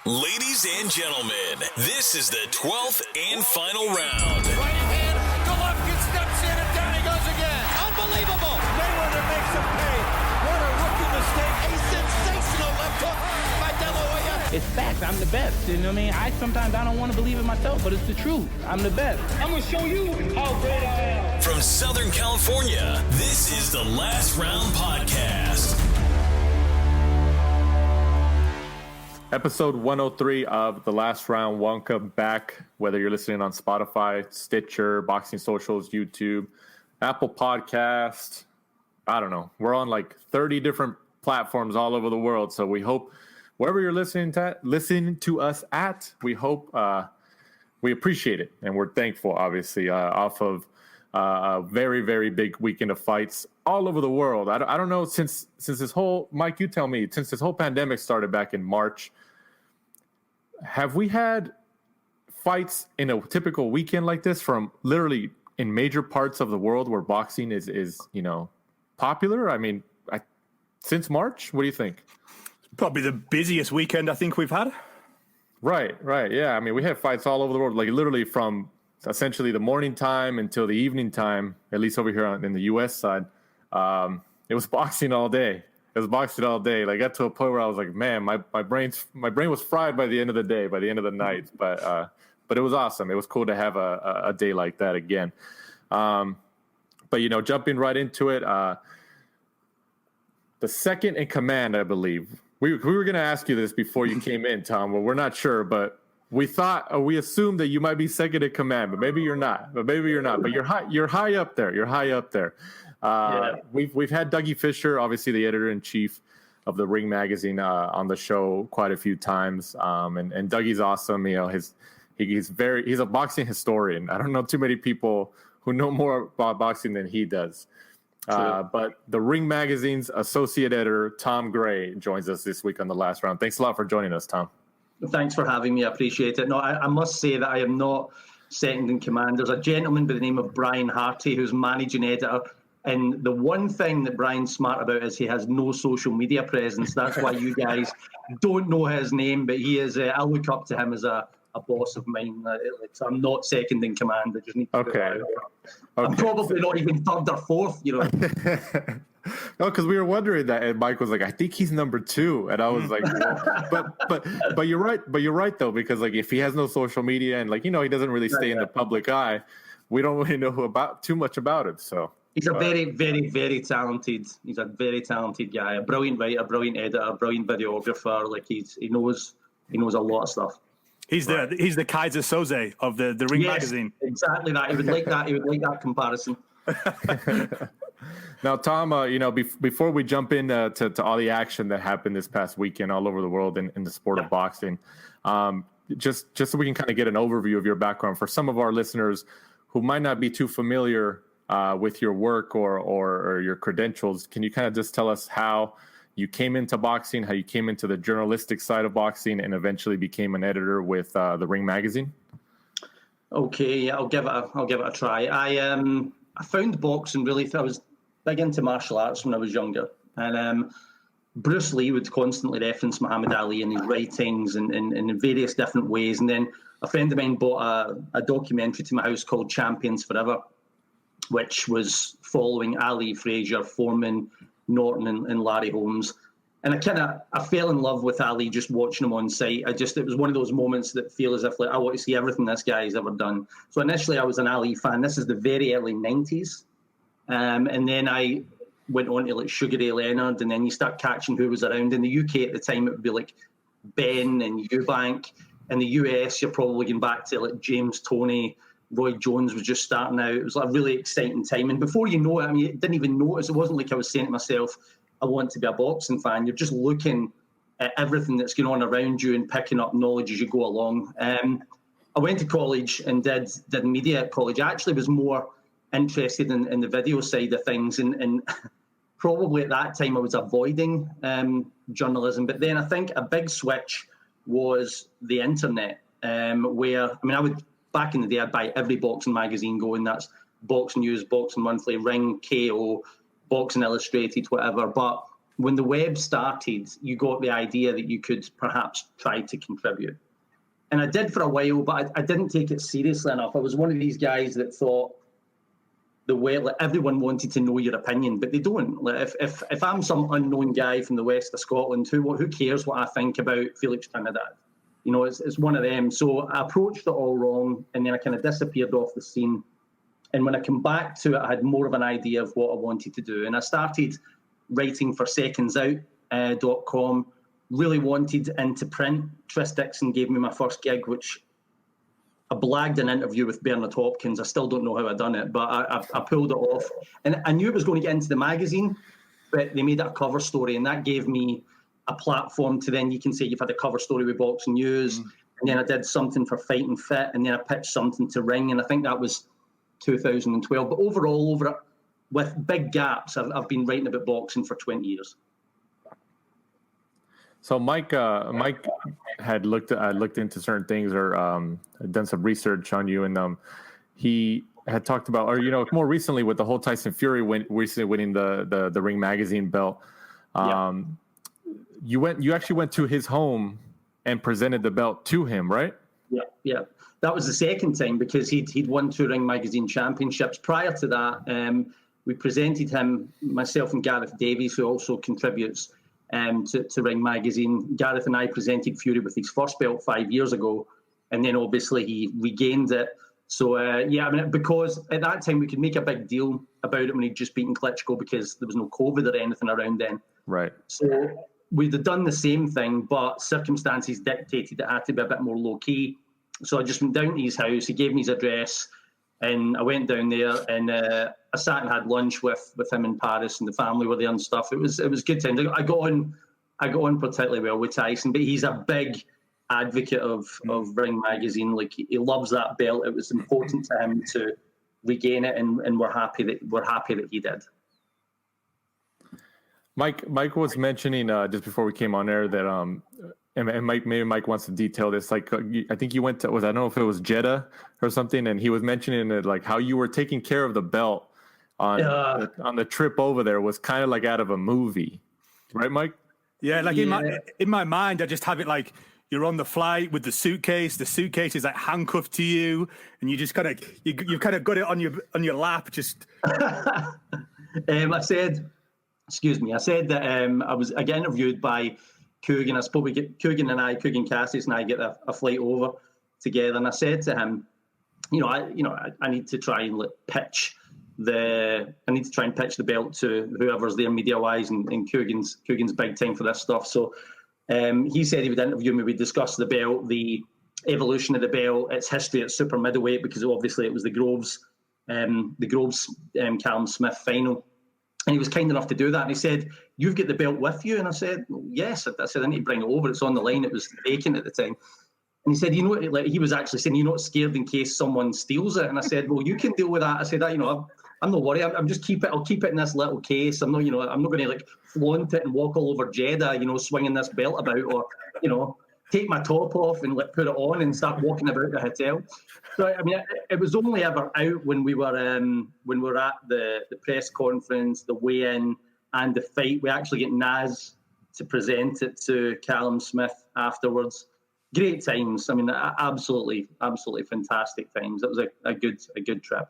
Ladies and gentlemen, this is the 12th and final round. Right hand, Golovkin steps in and down he goes again. Unbelievable. Mayweather makes him pay. What a rookie mistake. A sensational left hook by De La Hoya. It's facts. I'm the best. You know what I mean? Sometimes I don't want to believe it myself, but it's the truth. I'm the best. I'm going to show you how great I am. From Southern California, this is the Last Round Podcast. Episode 103 of The Last Round. Welcome back, whether you're listening on Spotify, Stitcher, Boxing Socials, YouTube, Apple Podcast. I don't know. We're on like 30 different platforms all over the world. So we hope wherever you're listening to us at, we hope we appreciate it. And we're thankful, obviously, off of a very, very big weekend of fights all over the world. I don't know, since this whole, Mike, you tell me, since this whole pandemic started back in March, have we had fights in a typical weekend like this from literally in major parts of the world where boxing is popular? I mean, since March, what do you think? Probably the busiest weekend I think we've had. Right. Yeah, I mean, we have fights all over the world, like literally from essentially the morning time until the evening time, at least over here in the U.S. side. It was boxing all day. Like, I got to a point where I was like, man, my brain was fried by the end of the day, by the end of the night. But it was awesome. It was cool to have a day like that again. But jumping right into it, the second in command, I believe. We were going to ask you this before you came in, Tom. Well, we're not sure, but we assumed that you might be second in command, but maybe you're not. But you're high up there. We've had Dougie Fisher, obviously the editor-in-chief of the Ring magazine, on the show quite a few times. And Dougie's awesome. He's a boxing historian. I don't know too many people who know more about boxing than he does. But the Ring magazine's associate editor, Tom Gray, joins us this week on The Last Round. Thanks a lot for joining us, Tom. Thanks for having me. I appreciate it. No, I must say that I am not second in command. There's a gentleman by the name of Brian Harty who's managing editor. And the one thing that Brian's smart about is he has no social media presence. That's why you guys don't know his name, but he is. I look up to him as a boss of mine. So I'm not second in command. I just need to. Okay. I'm probably not even third or fourth. No, because we were wondering that, and Mike was like, "I think he's number 2," and I was like, well, "But you're right. But you're right though, because like if he has no social media and he doesn't really stay in the public eye, we don't really know too much about him." So. He's a very, very, very talented. He's a very talented guy. A brilliant writer, brilliant editor, brilliant videographer. He knows a lot of stuff. He's the Kaiser Soze of the Ring magazine. Exactly that. He would like that. He would like that comparison. Now, Tom, before we jump into to all the action that happened this past weekend all over the world in the sport of boxing, just so we can kind of get an overview of your background for some of our listeners who might not be too familiar with your work or your credentials, can you kind of just tell us how you came into boxing, how you came into the journalistic side of boxing, and eventually became an editor with the Ring magazine? Okay, yeah, I'll give it a try. I found boxing really. I was big into martial arts when I was younger, and Bruce Lee would constantly reference Muhammad Ali in his writings and in various different ways. And then a friend of mine bought a documentary to my house called Champions Forever, which was following Ali, Frazier, Foreman, Norton, and Larry Holmes. And I fell in love with Ali just watching him on site. It was one of those moments that feel as if I want to see everything this guy's ever done. So initially I was an Ali fan. This is the very early 90s. And then I went on to Sugar Ray Leonard, and then you start catching who was around. In the UK at the time, it would be like Ben and Eubank. In the US, you're probably going back to James Toney. Roy Jones was just starting out. It was a really exciting time. And before you know it, I didn't even notice. It wasn't like I was saying to myself, I want to be a boxing fan. You're just looking at everything that's going on around you and picking up knowledge as you go along. I went to college and did media at college. I actually was more interested in the video side of things. And probably at that time I was avoiding journalism. But then I think a big switch was the internet, where, I would, back in the day, I'd buy every boxing magazine going. That's Boxing News, Boxing Monthly, Ring, KO, Boxing Illustrated, whatever. But when the web started, you got the idea that you could perhaps try to contribute. And I did for a while, but I didn't take it seriously enough. I was one of these guys that thought the way like everyone wanted to know your opinion, but they don't. Like if I'm some unknown guy from the west of Scotland, who cares what I think about Felix Trinidad? You know, it's one of them. So I approached it all wrong, and then I kind of disappeared off the scene. And when I came back to it, I had more of an idea of what I wanted to do. And I started writing for secondsout.com, really wanted into print. Tris Dixon gave me my first gig, which I blagged an interview with Bernard Hopkins. I still don't know how I done it, but I pulled it off. And I knew it was going to get into the magazine, but they made it a cover story, and that gave me a platform to then you can say you've had a cover story with Boxing News, and then I did something for Fight and Fit, and then I pitched something to Ring, and I think that was 2012. But overall, over it, with big gaps, I've been writing about boxing for 20 years. So Mike had looked into certain things or done some research on you, and he had talked about, or more recently with the whole Tyson Fury recently winning the Ring magazine belt. You actually went to his home and presented the belt to him, right? Yeah. That was the second time because he'd won 2 Ring magazine championships. Prior to that, we presented him, myself and Gareth Davies, who also contributes to Ring magazine. Gareth and I presented Fury with his first belt 5 years ago, and then obviously he regained it. So because at that time we could make a big deal about it when he'd just beaten Klitschko because there was no COVID or anything around then. Right. So we'd have done the same thing, but circumstances dictated it had to be a bit more low key. So I just went down to his house. He gave me his address, and I went down there, and I sat and had lunch with him in Paris, and the family were there and stuff. It was good time. I got on particularly well with Tyson, but he's a big advocate of Ring magazine. Like he loves that belt. It was important to him to regain it, and we're happy that he did. Mike was mentioning just before we came on air that and Mike wants to detail this. Like I think you went to I don't know if it was Jeddah or something, and he was mentioning that like how you were taking care of the belt on the trip over there was kind of like out of a movie, right, Mike? Yeah, like in my mind, I just have it like you're on the flight with the suitcase. The suitcase is like handcuffed to you, and you just kind of you've kind of got it on your lap. Just I said that I get interviewed by Coogan. I spoke with Coogan Cassius and I get a flight over together, and I said to him, I need to try and pitch the belt to whoever's there media wise, and Coogan's big time for this stuff. So he said he would interview me. We'd discuss the belt, the evolution of the belt, its history at super middleweight, because obviously it was the Groves Callum Smith final. And he was kind enough to do that. And he said, "You've got the belt with you?" And I said, well, yes. I said, I need to bring it over. It's on the line. It was vacant at the time. And he said, like he was actually saying, you're not scared in case someone steals it. And I said, well, you can deal with that. I said, I'm not worried. I'm just I'll keep it in this little case. I'm not going to like flaunt it and walk all over Jeddah, swinging this belt about, or, take my top off and put it on and start walking about the hotel. So I mean, it was only ever out when we were at the press conference, the weigh-in, and the fight. We actually get Naz to present it to Callum Smith afterwards. Great times. I mean, absolutely fantastic times. It was a good trip.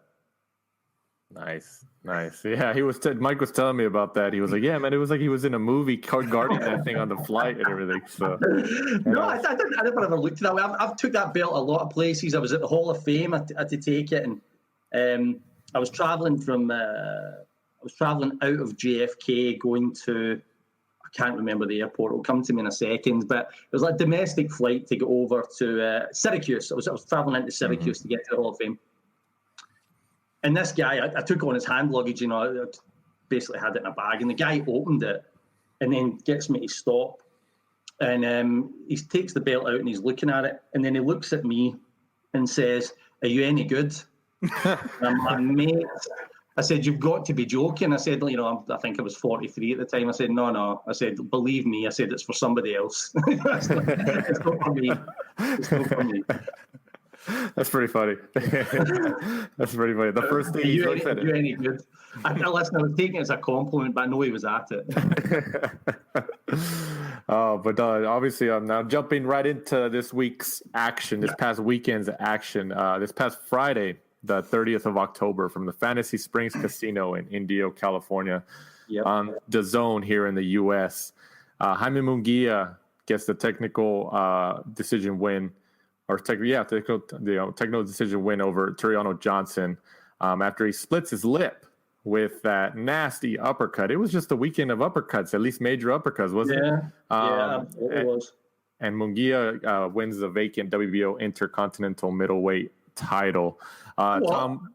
Nice. Yeah, Mike was telling me about that. He was like, "Yeah, man, it was like he was in a movie guarding that thing on the flight and everything." So, no, I never ever looked at that way. I've took that belt a lot of places. I was at the Hall of Fame. I had to take it, and I was traveling out of JFK going to, I can't remember the airport. It'll come to me in a second. But it was like a domestic flight to go over to Syracuse. I was traveling into Syracuse to get to the Hall of Fame. And this guy, I took on his hand luggage, I basically had it in a bag, and the guy opened it and then gets me to stop. And he takes the belt out and he's looking at it, and then he looks at me and says, "Are you any good?" And I'm like, "Mate," I said, "you've got to be joking." I said, I think I was 43 at the time. I said, no. I said, "Believe me," I said, "it's for somebody else." It's not for me. It's not for me. That's pretty funny. That's pretty funny. The first thing you any good? Listen, I was taking it as a compliment, but I know he was at it. But obviously, I'm now jumping right into this week's action, this past weekend's action. This past Friday, the 30th of October, from the Fantasy Springs Casino in Indio, California, on the Zone here in the U.S. Jaime Munguia gets the technical decision win, technical decision win over Turiano Johnson after he splits his lip with that nasty uppercut. It was just a weekend of uppercuts, at least major uppercuts, wasn't it? It was. And Munguia wins the vacant WBO Intercontinental Middleweight title. Tom,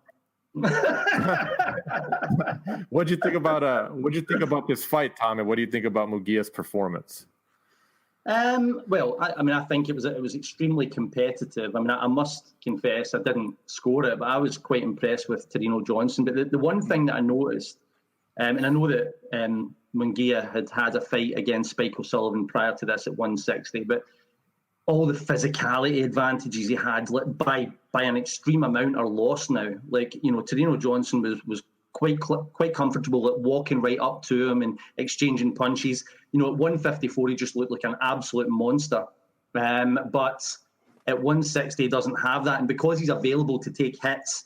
what'd you think about this fight, Tom? And what do you think about Munguia's performance? Well, I think it was extremely competitive. I must confess, I didn't score it, but I was quite impressed with Turiano Johnson. But the one thing that I noticed, and I know that Munguia had a fight against Spike O'Sullivan prior to this at 160, but all the physicality advantages he had by an extreme amount are lost now. Like, Turiano Johnson was quite comfortable at walking right up to him and exchanging punches. At 154, he just looked like an absolute monster. But at 160, he doesn't have that. And because he's available to take hits,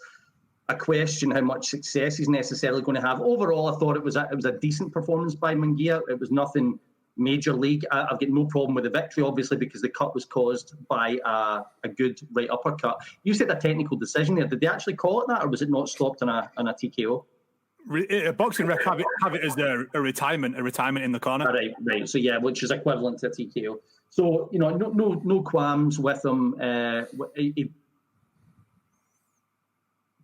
I question how much success he's necessarily going to have. Overall, I thought it was a decent performance by Munguia. It was nothing major league. I've got no problem with the victory, obviously, because the cut was caused by a good right uppercut. You said a technical decision there. Did they actually call it that, or was it not stopped on a TKO? Boxing rec have it as a retirement in the corner. Right. So yeah, which is equivalent to a TKO. So no qualms with him. He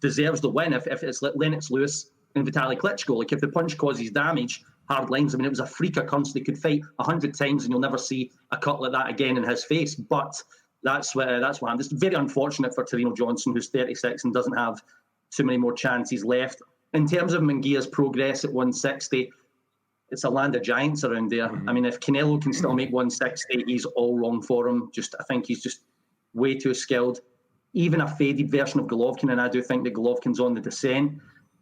deserves the win if it's Lennox Lewis and Vitaly Klitschko. Like, if the punch causes damage, hard lines. It was a freak occurrence. They could fight 100 times and you'll never see a cut like that again in his face. But that's what happened. It's very unfortunate for Turiano Johnson, who's 36 and doesn't have too many more chances left. In terms of Munguia's progress at 160, it's a land of giants around there. Mm-hmm. If Canelo can still make 160, he's all wrong for him. I think he's just way too skilled. Even a faded version of Golovkin, and I do think that Golovkin's on the descent.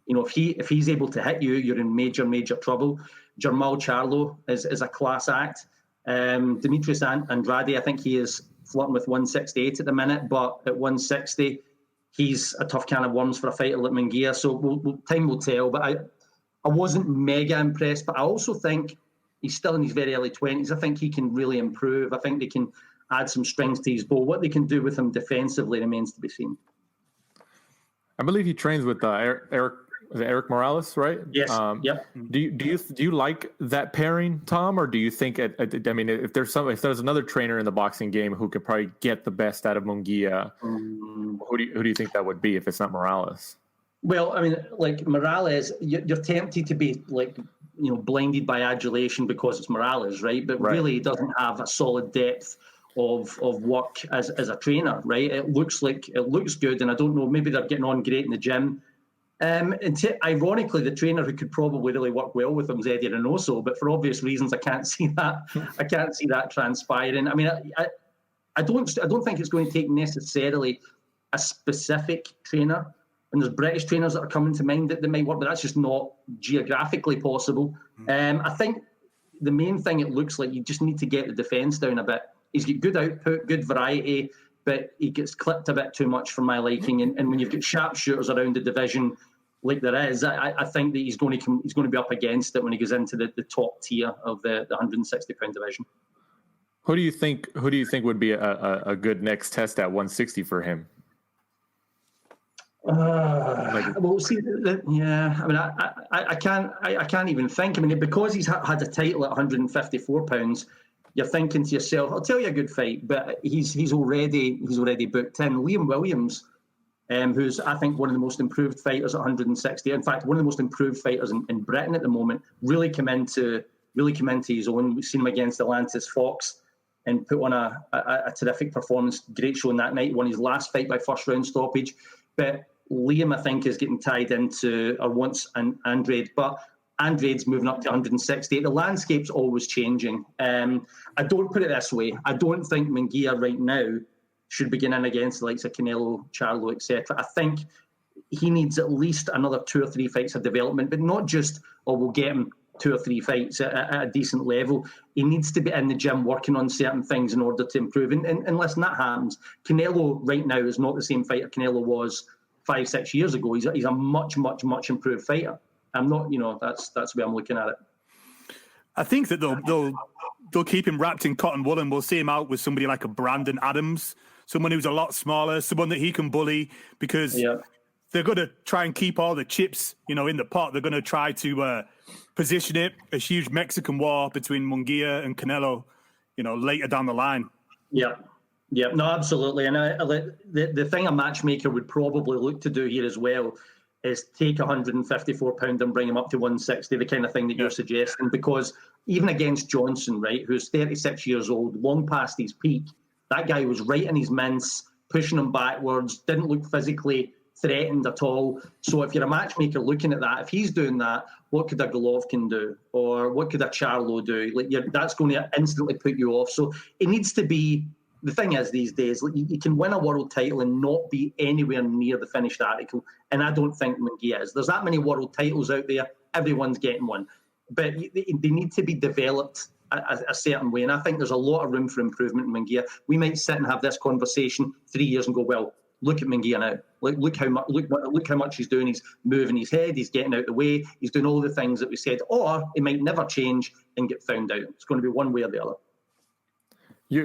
If he's able to hit you, you're in major, major trouble. Jermall Charlo is a class act. Demetrius Andrade, I think he is flirting with 168 at the minute, but at 160, he's a tough can of worms for a fighter like Munguia. So time will tell. But I wasn't mega impressed, but I also think he's still in his very early 20s. I think he can really improve. I think they can add some strings to his bow. What they can do with him defensively remains to be seen. I believe he trains with Eric Morales, right? Yes. Yep. Do you like that pairing, Tom, or do you think? If there's another trainer in the boxing game who could probably get the best out of Munguia, who do you think that would be if it's not Morales? Well, like Morales, you're tempted to be blinded by adulation because it's Morales, right? But really, he doesn't have a solid depth of work as a trainer, right? It looks good, and I don't know, maybe they're getting on great in the gym. Ironically, the trainer who could probably really work well with him is Eddie Reynoso, but for obvious reasons, I can't see that. I can't see that transpiring. I don't think it's going to take necessarily a specific trainer. And there's British trainers that are coming to mind that might work, but that's just not geographically possible. I think the main thing, it looks like you just need to get the defence down a bit. He's got good output, good variety, but he gets clipped a bit too much for my liking. And when you've got sharpshooters around the division like there is, I think that he's going to be up against it when he goes into the top tier of the 160-pound division. Who do you think would be a good next test at 160 for him? Well, see, I can't even think. Because he's had a title at 154 pounds, you're thinking to yourself, I'll tell you a good fight, but he's already booked in. Liam Williams, who's, I think, one of the most improved fighters at 160. In fact, one of the most improved fighters in Britain at the moment. Really come into his own. We've seen him against Atlantis Fox and put on a terrific performance. Great showing that night. Won his last fight by first round stoppage. But Liam, I think, is getting tied into, or wants Andrade, but Andrade's moving up to 160. The landscape's always changing. I don't put it this way. I don't think Munguia right now should be getting in against the likes of Canelo, Charlo, etc. I think he needs at least another 2 or 3 fights of development, but not just, we'll get him 2 or 3 fights at a decent level. He needs to be in the gym working on certain things in order to improve. And listen, that happens. Canelo right now is not the same fighter Canelo was 5-6 years ago. He's a much, much, much improved fighter. I'm not, that's the way I'm looking at it. I think that they'll keep him wrapped in cotton wool, and we'll see him out with somebody like a Brandon Adams, someone who's a lot smaller, someone that he can bully, because they're going to try and keep all the chips, in the pot. They're going to try to position it a huge Mexican war between Munguia and Canelo, later down the line. Yeah, no, absolutely. And the thing a matchmaker would probably look to do here as well is take a 154-pounder and bring him up to 160, the kind of thing that you're suggesting, because even against Johnson, right, who's 36 years old, long past his peak, that guy was right in his mince, pushing him backwards, didn't look physically threatened at all. So if you're a matchmaker looking at that, if he's doing that, what could a Golovkin do? Or what could a Charlo do? That's going to instantly put you off. So it needs to be, the thing is these days, you can win a world title and not be anywhere near the finished article. And I don't think Munguia is. There's that many world titles out there. Everyone's getting one. But they need to be developed a certain way. And I think there's a lot of room for improvement in Munguia. We might sit and have this conversation 3 years and go, well, look at Munguia now. Look how much he's doing. He's moving his head. He's getting out of the way. He's doing all the things that we said. Or it might never change and get found out. It's going to be one way or the other.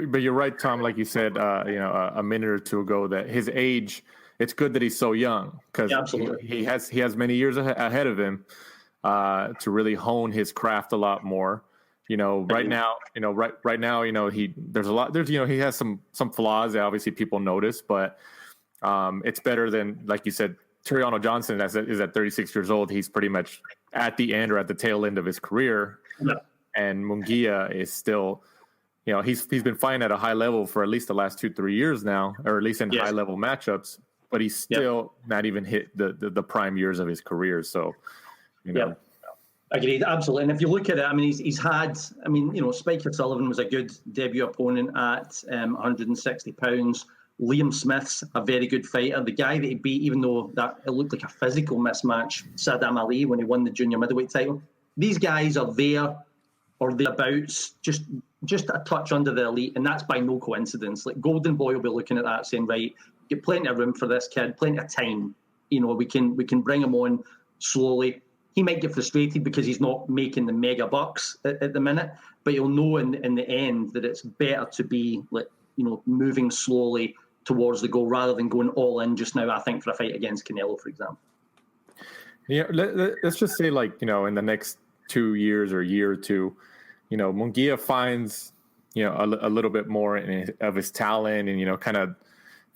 But you're right, Tom. Like you said, a minute or two ago, that his age. It's good that he's so young, because he has many years ahead of him to really hone his craft a lot more. Right now, he has some flaws that obviously people notice, but it's better than, like you said, Turiano Johnson is at 36 years old. He's pretty much at the end or at the tail end of his career. Yeah. And Munguia is still, he's been fighting at a high level for at least the last 2-3 years now, or at least in high level matchups, but he's still not even hit the prime years of his career. So, Agreed, absolutely. And if you look at it, he's had, Spike O'Sullivan was a good debut opponent at 160 pounds. Liam Smith's a very good fighter. The guy that he beat, even though that it looked like a physical mismatch, Saddam Ali, when he won the junior middleweight title. These guys are there or thereabouts, just a touch under the elite, and that's by no coincidence. Like Golden Boy will be looking at that saying, right, get plenty of room for this kid, plenty of time. We can bring him on slowly. He might get frustrated because he's not making the mega bucks at the minute, but he'll know in the end that it's better to be moving slowly towards the goal rather than going all in just now, I think, for a fight against Canelo, for example. Yeah, let's just say, in the next 2 years or a year or two, Munguia finds, a little bit more of his talent and, kind of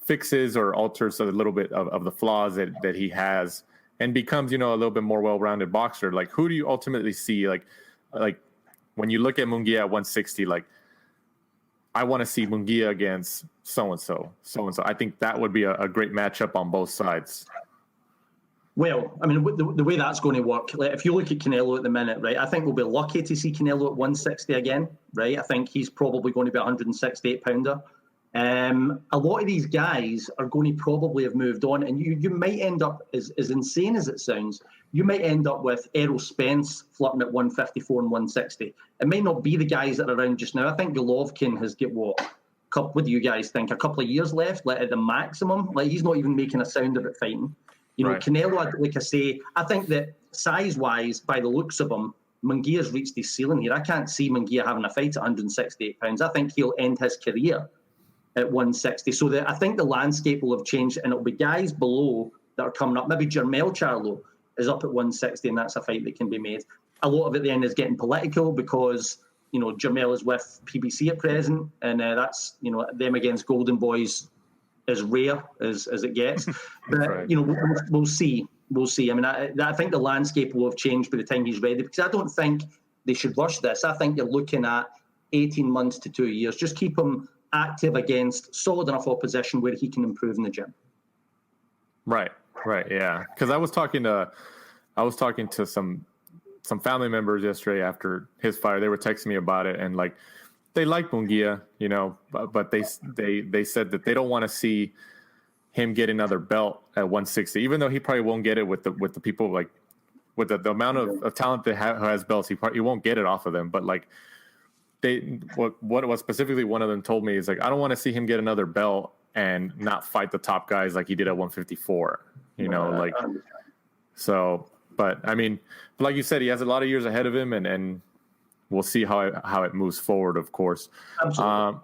fixes or alters a little bit of the flaws that he has, and becomes, a little bit more well-rounded boxer. Like, who do you ultimately see? Like when you look at Munguia at 160, I want to see Munguia against so-and-so. I think that would be a great matchup on both sides. Well, the way that's going to work, if you look at Canelo at the minute, right, I think we'll be lucky to see Canelo at 160 again, right? I think he's probably going to be a 168-pounder. A lot of these guys are going to probably have moved on, and you might end up, as insane as it sounds, you might end up with Errol Spence flirting at 154 and 160. It might not be the guys that are around just now. I think Golovkin has got what do you guys think? A couple of years left, at the maximum. He's not even making a sound of it fighting. Right. Canelo, like I say, I think that size-wise, by the looks of him, Munguia's reached his ceiling here. I can't see Munguia having a fight at 168 pounds. I think he'll end his career at 160. So I think the landscape will have changed, and it'll be guys below that are coming up. Maybe Jermell Charlo is up at 160, and that's a fight that can be made. A lot of it then is getting political because, Jermell is with PBC at present, and that's, them against Golden Boys as rare as it gets. But, right. We'll see. We'll see. I think the landscape will have changed by the time he's ready, because I don't think they should rush this. I think you're looking at 18 months to 2 years. Just keep him active against solid enough opposition where he can improve in the gym. Right, yeah. Because I was talking to some family members yesterday after his fight. They were texting me about it, and they like Munguia, but they said that they don't want to see him get another belt at 160, even though he probably won't get it with the people like with the amount of talent that who has belts. He won't get it off of them. But like what specifically one of them told me is like, I don't want to see him get another belt and not fight the top guys like he did at 154. So. But I mean, like you said, he has a lot of years ahead of him, and we'll see how it moves forward, of course. Absolutely.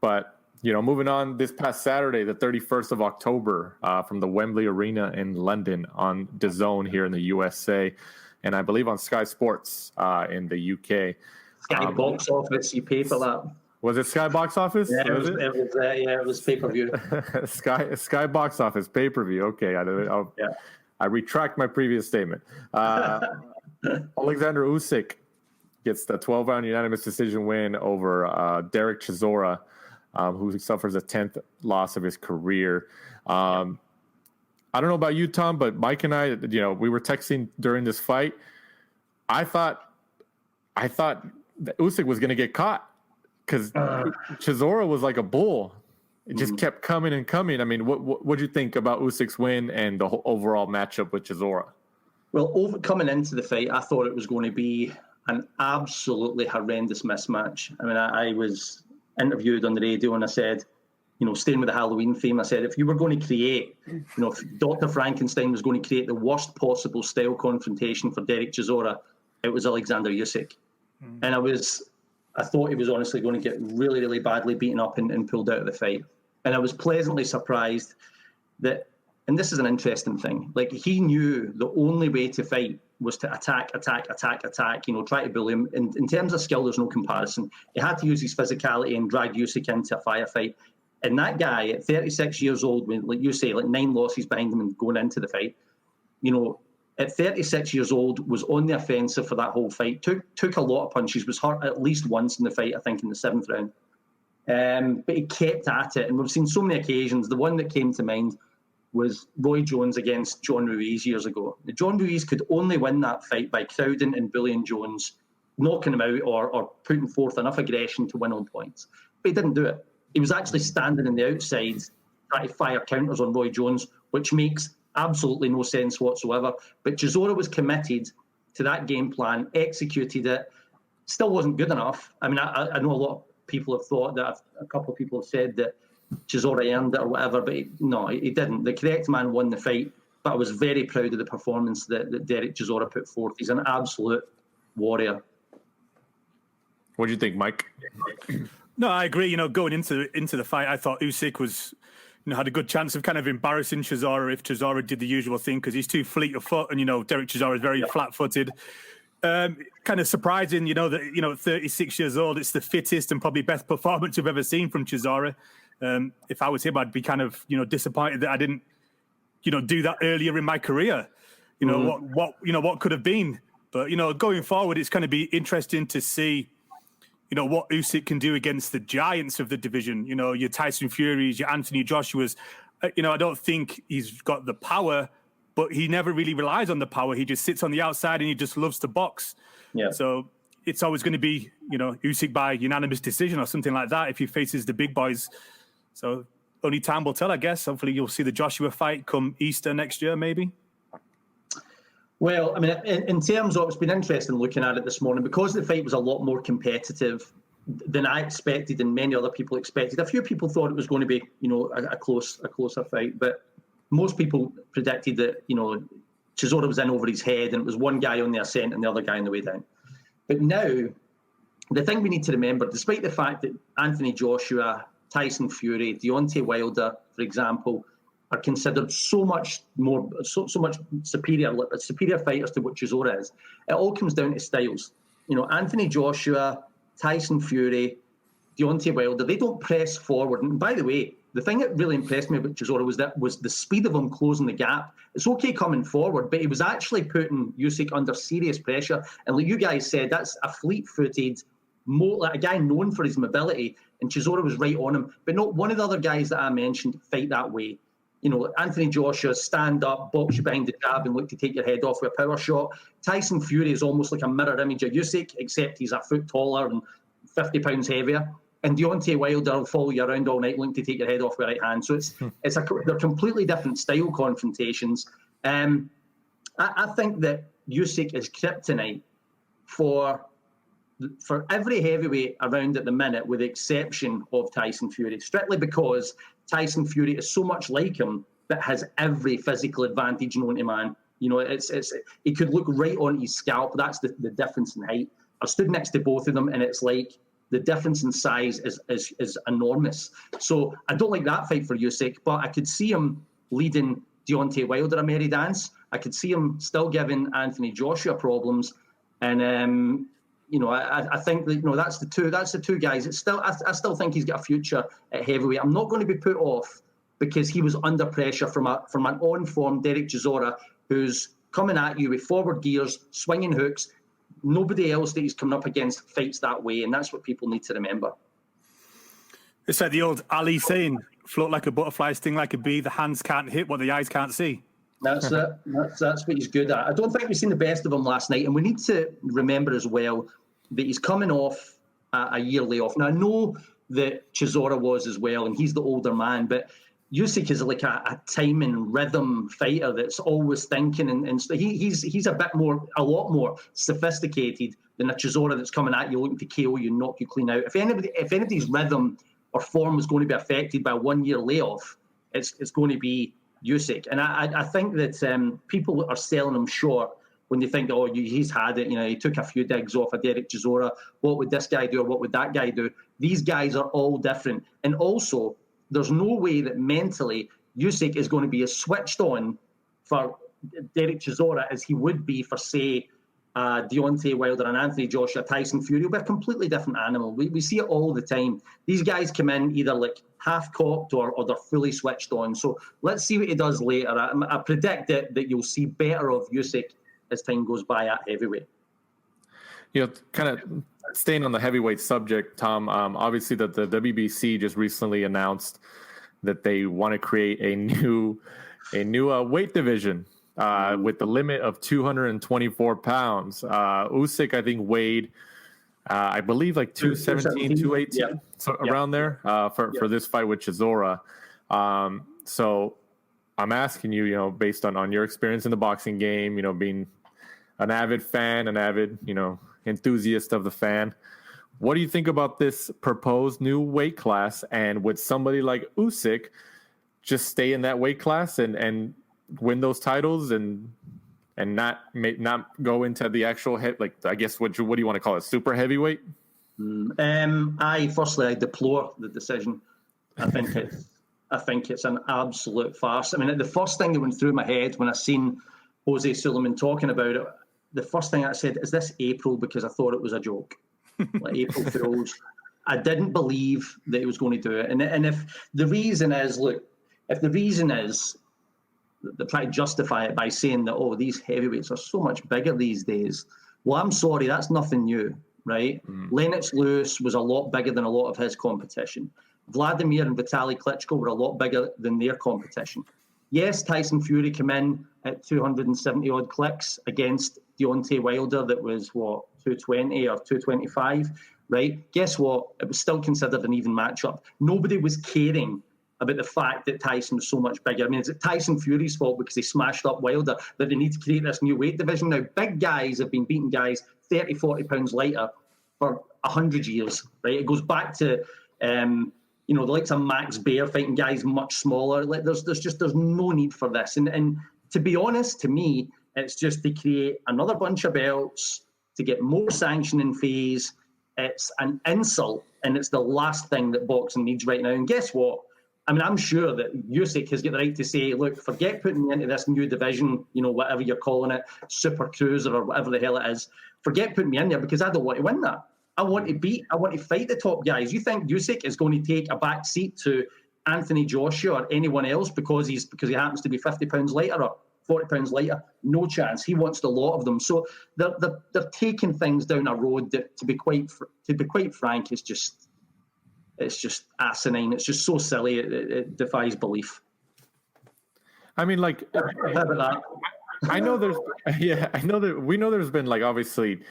But moving on, this past Saturday, the 31st of October, from the Wembley Arena in London on DAZN here in the USA, and I believe on Sky Sports in the UK. Sky Box Office, you pay for that. Was it Sky Box Office? Yeah, it was pay-per-view. Sky Box Office pay-per-view. Okay, I retract my previous statement. Alexander Usyk gets the 12-round unanimous decision win over Derek Chisora, who suffers a 10th loss of his career. I don't know about you, Tom, but Mike and I, we were texting during this fight. I thought that Usyk was going to get caught because Chisora was like a bull. It just kept coming and coming. I mean, what do you think about Usyk's win and the whole overall matchup with Chisora? Well, coming into the fight, I thought it was going to be an absolutely horrendous mismatch. I mean, I was interviewed on the radio and I said, staying with the Halloween theme, I said, if you were going to create, if Dr. Frankenstein was going to create the worst possible style confrontation for Derek Chisora, it was Alexander Usyk. And I thought he was honestly going to get really, really badly beaten up and pulled out of the fight. And I was pleasantly surprised that, and this is an interesting thing, like he knew the only way to fight was to attack, try to bully him. In terms of skill, there's no comparison. He had to use his physicality and drag Usyk into a firefight. And that guy at 36 years old, like you say, like 9 losses behind him and going into the fight, at 36 years old, was on the offensive for that whole fight, took a lot of punches, was hurt at least once in the fight, I think, in the 7th round. But he kept at it, and we've seen so many occasions. The one that came to mind was Roy Jones against John Ruiz years ago. John Ruiz could only win that fight by crowding and bullying Jones, knocking him out or putting forth enough aggression to win on points. But he didn't do it. He was actually standing in the outside trying to fire counters on Roy Jones, which makes absolutely no sense whatsoever. But Chisora was committed to that game plan, executed it, still wasn't good enough. I mean, I know a lot of people have thought that, a couple of people have said that Chisora earned it or whatever, but he didn't. The correct man won the fight, but I was very proud of the performance that Derek Chisora put forth. He's an absolute warrior. What do you think, Mike? No, I agree. Going into the fight, I thought Usyk was, had a good chance of kind of embarrassing Chisora if Chisora did the usual thing, because he's too fleet of foot, and Derek Chisora is very flat-footed. Kind of surprising, that at 36 years old, it's the fittest and probably best performance we've ever seen from Chisora. If I was him, I'd be kind of disappointed that I didn't do that earlier in my career. What could have been. But going forward, it's going to be interesting to see what Usyk can do against the giants of the division. Your Tyson Furies, your Anthony Joshuas. I don't think he's got the power, but he never really relies on the power. He just sits on the outside and he just loves to box. Yeah. So it's always going to be, Usyk by unanimous decision or something like that if he faces the big boys. So only time will tell, I guess. Hopefully you'll see the Joshua fight come Easter next year, maybe. Well, I mean, in terms of, it's been interesting looking at it this morning, because the fight was a lot more competitive than I expected and many other people expected. A few people thought it was going to be, a closer fight, but most people predicted that, Chisora was in over his head and it was one guy on the ascent and the other guy on the way down. But now, the thing we need to remember, despite the fact that Anthony Joshua, Tyson Fury, Deontay Wilder, for example, are considered so much superior fighters to what Chisora is, it all comes down to styles. Anthony Joshua, Tyson Fury, Deontay Wilder, they don't press forward. And by the way, the thing that really impressed me about Chisora was the speed of him closing the gap. It's okay coming forward, but he was actually putting Usyk under serious pressure. And like you guys said, that's a fleet-footed, like a guy known for his mobility, and Chisora was right on him. But not one of the other guys that I mentioned fight that way. Anthony Joshua, stand up, box you behind the jab and look to take your head off with a power shot. Tyson Fury is almost like a mirror image of Usyk, except he's a foot taller and 50 pounds heavier. And Deontay Wilder will follow you around all night looking to take your head off with right hand. So they're completely different style confrontations. I think that Usyk is kryptonite for every heavyweight around at the minute, with the exception of Tyson Fury, strictly because Tyson Fury is so much like him that has every physical advantage known to man. You know, he could look right on his scalp. That's the difference in height. I've stood next to both of them, and it's like the difference in size is enormous. So I don't like that fight for Usyk, but I could see him leading Deontay Wilder a merry dance. I could see him still giving Anthony Joshua problems, and I think that that's the two guys. It's still I still think he's got a future at heavyweight. I'm not going to be put off because he was under pressure from an on-form Derek Chisora, who's coming at you with forward gears, swinging hooks. Nobody else that he's coming up against fights that way, and that's what people need to remember. It's like the old Ali saying, float like a butterfly, sting like a bee, the hands can't hit what the eyes can't see. That's it. That's what he's good at. I don't think we've seen the best of him last night, and we need to remember as well that he's coming off a year layoff. Now, I know that Chisora was as well, and he's the older man, but Usyk is like a timing rhythm fighter that's always thinking, and he's a lot more sophisticated than a Chisora that's coming at you looking to KO you, knock you clean out. If anybody's rhythm or form is going to be affected by a 1 year layoff, it's going to be Usyk. And I think that people are selling him short when they think, oh, he's had it. He took a few digs off of Derek Chisora. What would this guy do, or what would that guy do? These guys are all different, and also, there's no way that mentally Usyk is going to be as switched on for Derek Chisora as he would be for, say, Deontay Wilder and Anthony Joshua, Tyson Fury. Will be a completely different animal. We see it all the time. These guys come in either like half-cocked or they're fully switched on. So let's see what he does later. I predict that you'll see better of Usyk as time goes by at heavyweight. Kind of staying on the heavyweight subject, Tom, obviously the WBC just recently announced that they want to create a new weight division with the limit of 224 pounds. Usyk, I think, weighed, I believe, like 217, 218, so around there for this fight with Chisora. So I'm asking you, based on your experience in the boxing game, being an avid fan, enthusiast of the fan, what do you think about this proposed new weight class? And would somebody like Usyk just stay in that weight class and win those titles and not go into the actual I guess what do you want to call it, super heavyweight? I deplore the decision. I think it's an absolute farce. I mean, the first thing that went through my head when I seen Jose Sulaiman talking about it, the first thing I said, is this April? Because I thought it was a joke, like April Fools. I didn't believe that he was going to do it. And if the reason is, they're trying to justify it by saying that, oh, these heavyweights are so much bigger these days. Well, I'm sorry, that's nothing new, right? Lennox Lewis was a lot bigger than a lot of his competition. Vladimir and Vitaly Klitschko were a lot bigger than their competition. Yes, Tyson Fury came in at 270 odd clicks against Deontay Wilder that was 220 or 225, right? Guess what? It was still considered an even matchup. Nobody was caring about the fact that Tyson was so much bigger. I mean, is it Tyson Fury's fault because he smashed up Wilder that they need to create this new weight division? Now, big guys have been beating guys 30, 40 pounds lighter for 100 years, right? It goes back to the likes of Max Baer fighting guys much smaller. There's no need for this. And to be honest, to me, it's just to create another bunch of belts, to get more sanctioning fees. It's an insult, and it's the last thing that boxing needs right now. And guess what? I mean, I'm sure that Usyk has got the right to say, look, forget putting me into this new division, whatever you're calling it, Super Cruiser or whatever the hell it is. Forget putting me in there because I don't want to win that. I want to fight the top guys. You think Usyk is going to take a back seat to Anthony Joshua or anyone else because he happens to be 50 pounds lighter or 40 pounds lighter? No chance. He wants the lot of them. So they're taking things down a road that, to be quite frank, is just asinine. It's just so silly. It defies belief. I mean, how about that? I know that we know there's been obviously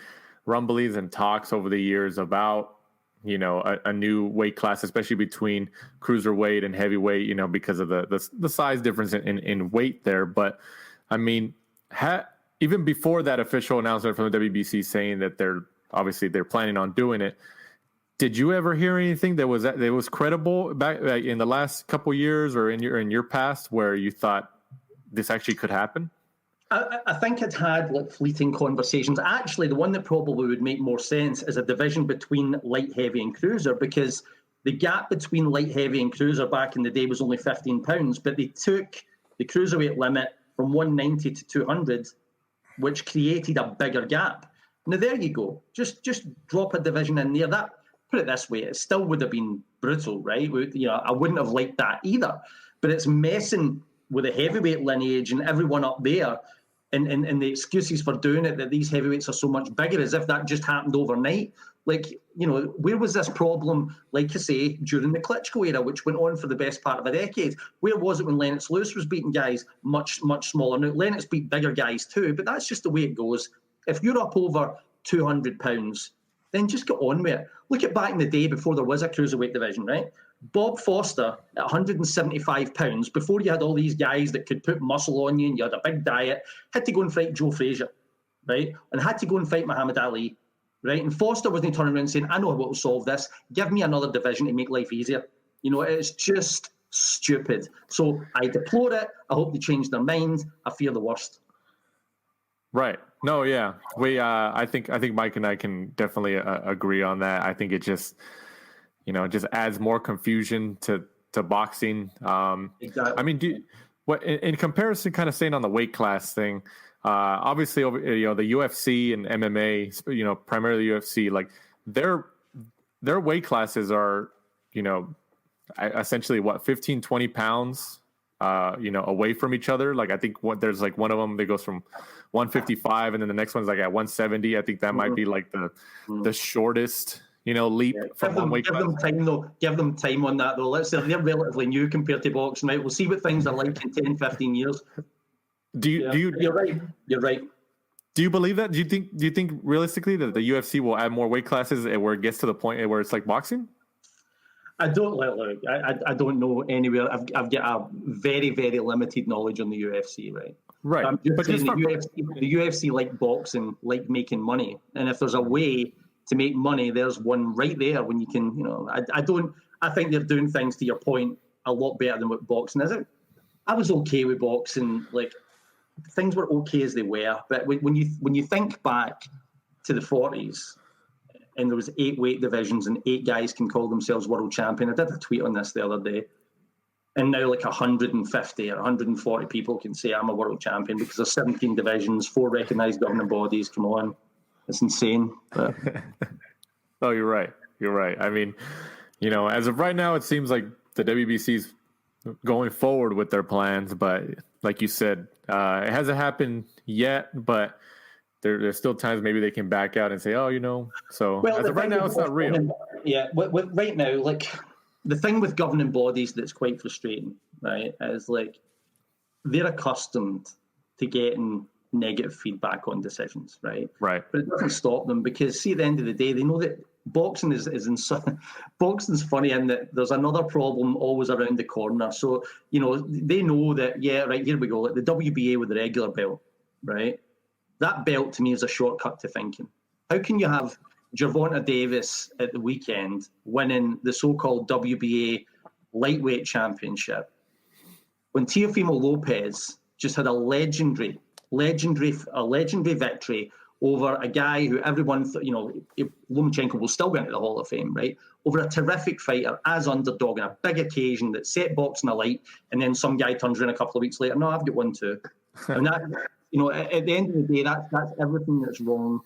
rumblings and talks over the years about a new weight class, especially between cruiserweight and heavyweight, because of the size difference in weight there. But I mean, even before that official announcement from the WBC saying that they're planning on doing it, did you ever hear anything that was credible back in the last couple years or in your past where you thought this actually could happen? I think it's had like fleeting conversations. Actually, the one that probably would make more sense is a division between light heavy and cruiser, because the gap between light heavy and cruiser back in the day was only 15 pounds, but they took the cruiserweight limit from 190 to 200, which created a bigger gap. Now there you go. Just drop a division in there. That, put it this way, it still would have been brutal, right? I wouldn't have liked that either. But it's messing with the heavyweight lineage and everyone up there, and the excuses for doing it, that these heavyweights are so much bigger, as if that just happened overnight. Like, where was this problem, like you say, during the Klitschko era, which went on for the best part of a decade? Where was it when Lennox Lewis was beating guys much, much smaller? Now, Lennox beat bigger guys too, but that's just the way it goes. If you're up over 200 pounds, then just get on with it. Look at back in the day before there was a cruiserweight division, right? Bob Foster at 175 pounds, before you had all these guys that could put muscle on you and you had a big diet, had to go and fight Joe Frazier, right? And had to go and fight Muhammad Ali, right? And Foster wasn't turning around saying, I know what will solve this. Give me another division to make life easier. It's just stupid. So I deplore it. I hope they change their mind. I fear the worst. Right. No, yeah. I think Mike and I can definitely agree on that. I think it just, just adds more confusion to boxing. Exactly. I mean, in comparison, kind of staying on the weight class thing, obviously, the UFC and MMA, primarily UFC, like their weight classes are, essentially 15, 20 pounds, away from each other. Like, I think there's like one of them that goes from 155 and then the next one's like at 170. I think that might be like the shortest, leap from one weight class. Give them time on that though. Let's say they're relatively new compared to boxing, right? We'll see what things are like in 10, 15 years. You're right. Do you believe that? Do you think realistically that the UFC will add more weight classes where it gets to the point where it's like boxing? I don't I don't know anywhere. I've got a very, very limited knowledge on the UFC, right? Right. I'm just saying the UFC like boxing, like making money. And if there's a way to make money, there's one right there when you can, I think they're doing things, to your point, a lot better than what boxing is. I was okay with boxing, like things were okay as they were. But when you think back to the 40s, and there was 8 weight divisions and 8 guys can call themselves world champion. I did a tweet on this the other day. And now like 150 or 140 people can say I'm a world champion because there's 17 divisions, 4 recognized governing bodies. Come on. It's insane. But... Oh, you're right. I mean, as of right now, it seems like the WBC's going forward with their plans. But like you said, it hasn't happened yet, but there's still times maybe they can back out and say, so as of right now, it's not real. Yeah, right now, like the thing with governing bodies that's quite frustrating, right, is like they're accustomed to getting negative feedback on decisions, right? Right. But it doesn't stop them because, see, at the end of the day, they know that boxing boxing's funny in that there's another problem always around the corner. So, they know that, yeah, right, here we go, like the WBA with the regular belt, right? That belt to me is a shortcut to thinking. How can you have Gervonta Davis at the weekend winning the so-called WBA lightweight championship when Teofimo Lopez just had a legendary victory over a guy who everyone thought, Lomachenko will still go into the Hall of Fame, right? Over a terrific fighter as underdog in a big occasion that set boxing alight, and then some guy turns around a couple of weeks later, no, I've got one too. And that, at the end of the day, that's everything that's wrong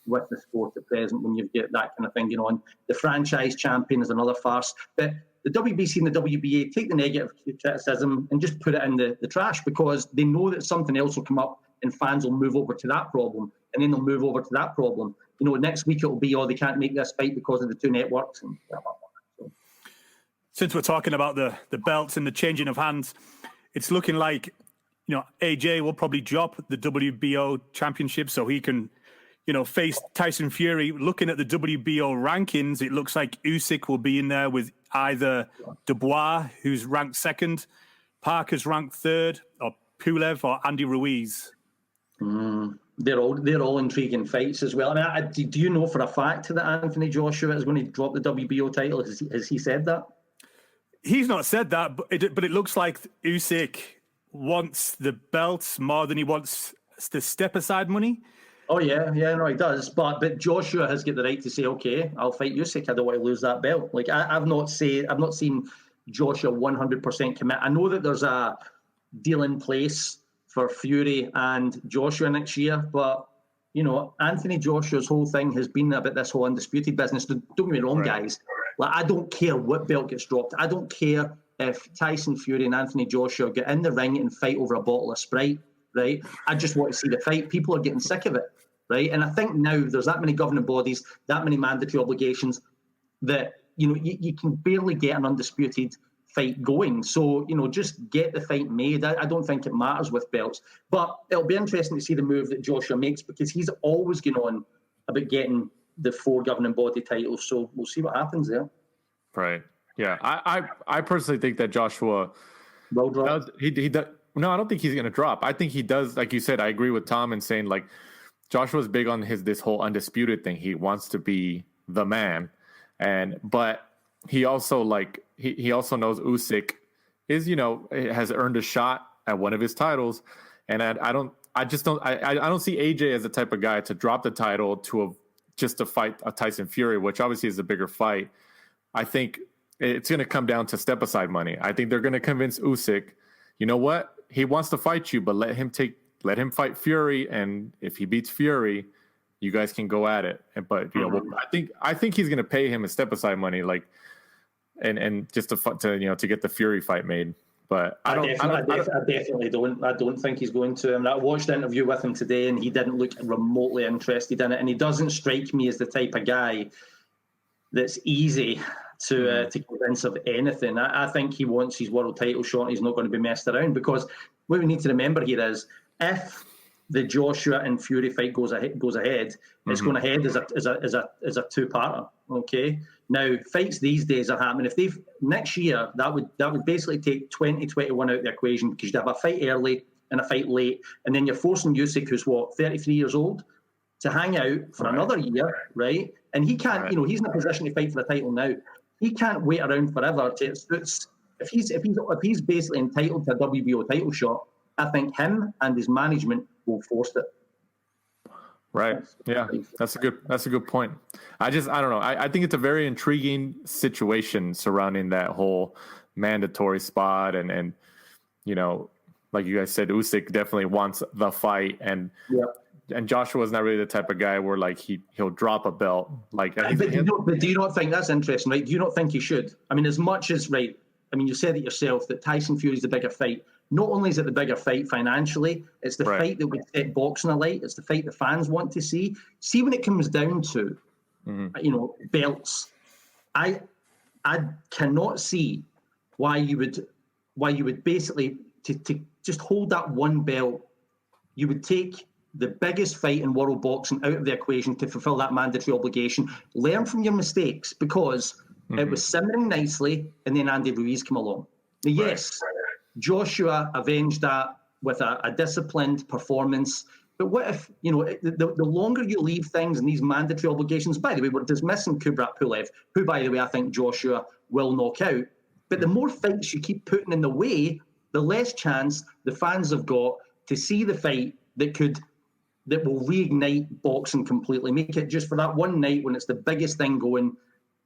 with the sport at present when you've got that kind of thing going on. The franchise champion is another farce. But the WBC and the WBA take the negative criticism and just put it in the trash because they know that something else will come up and fans will move over to that problem, and then they'll move over to that problem. Next week it'll be, they can't make this fight because of the 2 networks. And blah, blah, blah. So. Since we're talking about the belts and the changing of hands, it's looking like, AJ will probably drop the WBO championship so he can, face Tyson Fury. Looking at the WBO rankings, it looks like Usyk will be in there with either Dubois, who's ranked second, Parker's ranked third, or Pulev or Andy Ruiz. They're all intriguing fights as well. I mean, do you know for a fact that Anthony Joshua is going to drop the WBO title? Has he said that? He's not said that, but it looks like Usyk wants the belts more than he wants the step-aside money. Oh, yeah, no, he does. But Joshua has got the right to say, okay, I'll fight Usyk. I don't want to lose that belt. Like, I've not seen Joshua 100% commit. I know that there's a deal in place for Fury and Joshua next year, but Anthony Joshua's whole thing has been about this whole undisputed business. Don't get me wrong, guys. Like, I don't care what belt gets dropped. I don't care if Tyson Fury and Anthony Joshua get in the ring and fight over a bottle of Sprite, right? I just want to see the fight. People are getting sick of it, right? And I think now there's that many governing bodies, that many mandatory obligations that you can barely get an undisputed fight going. So, just get the fight made. I don't think it matters with belts. But it'll be interesting to see the move that Joshua makes, because he's always going on about getting the 4 governing body titles. So we'll see what happens there. Right. Yeah. I personally think that Joshua will drop. He does. No, I don't think he's going to drop. I think he does. Like you said, I agree with Tom in saying, like, Joshua's big on this whole undisputed thing. He wants to be the man. But he also he also knows Usyk is, has earned a shot at one of his titles. And I don't see AJ as the type of guy to drop the title just to fight a Tyson Fury, which obviously is a bigger fight. I think it's going to come down to step aside money. I think they're going to convince Usyk, you know what? He wants to fight you, but let him fight Fury. And if he beats Fury, you guys can go at it. But I think he's going to pay him a step aside money, like, and just to get the Fury fight made. But I definitely don't. I don't think he's going to. I watched the interview with him today, and he didn't look remotely interested in it. And he doesn't strike me as the type of guy that's easy to convince of anything. I think he wants his world title shot, and he's not going to be messed around. Because what we need to remember here is, if the Joshua and Fury fight goes ahead, it's going ahead as a two-parter. Okay. Now, fights these days are happening. If next year, that would basically take 2021 out of the equation, because you'd have a fight early and a fight late, and then you're forcing Usyk, who's 33 years old, to hang out for another year, right? And he can't, he's in a position to fight for the title now. He can't wait around forever. If he's basically entitled to a WBO title shot, I think him and his management will force it. Right. Yeah, that's a good point. I don't know. I think it's a very intriguing situation surrounding that whole mandatory spot, and like you guys said, Usyk definitely wants the fight, and Joshua's not really the type of guy where like he'll drop a belt. Like, but do you not think that's interesting, right? Do you not think he should? I mean, as much as you said it yourself that Tyson Fury's the bigger fight. Not only is it the bigger fight financially, it's the fight that would set boxing alight. It's the fight the fans want to see. See, when it comes down to, belts, I cannot see why you would basically to just hold that one belt. You would take the biggest fight in world boxing out of the equation to fulfill that mandatory obligation. Learn from your mistakes, because it was simmering nicely, and then Andy Ruiz came along. Now, yes. Joshua avenged that with a disciplined performance. But what if, the longer you leave things in these mandatory obligations, by the way, we're dismissing Kubrat Pulev, who, by the way, I think Joshua will knock out. But the more fights you keep putting in the way, the less chance the fans have got to see the fight that will reignite boxing completely. Make it just for that one night when it's the biggest thing going.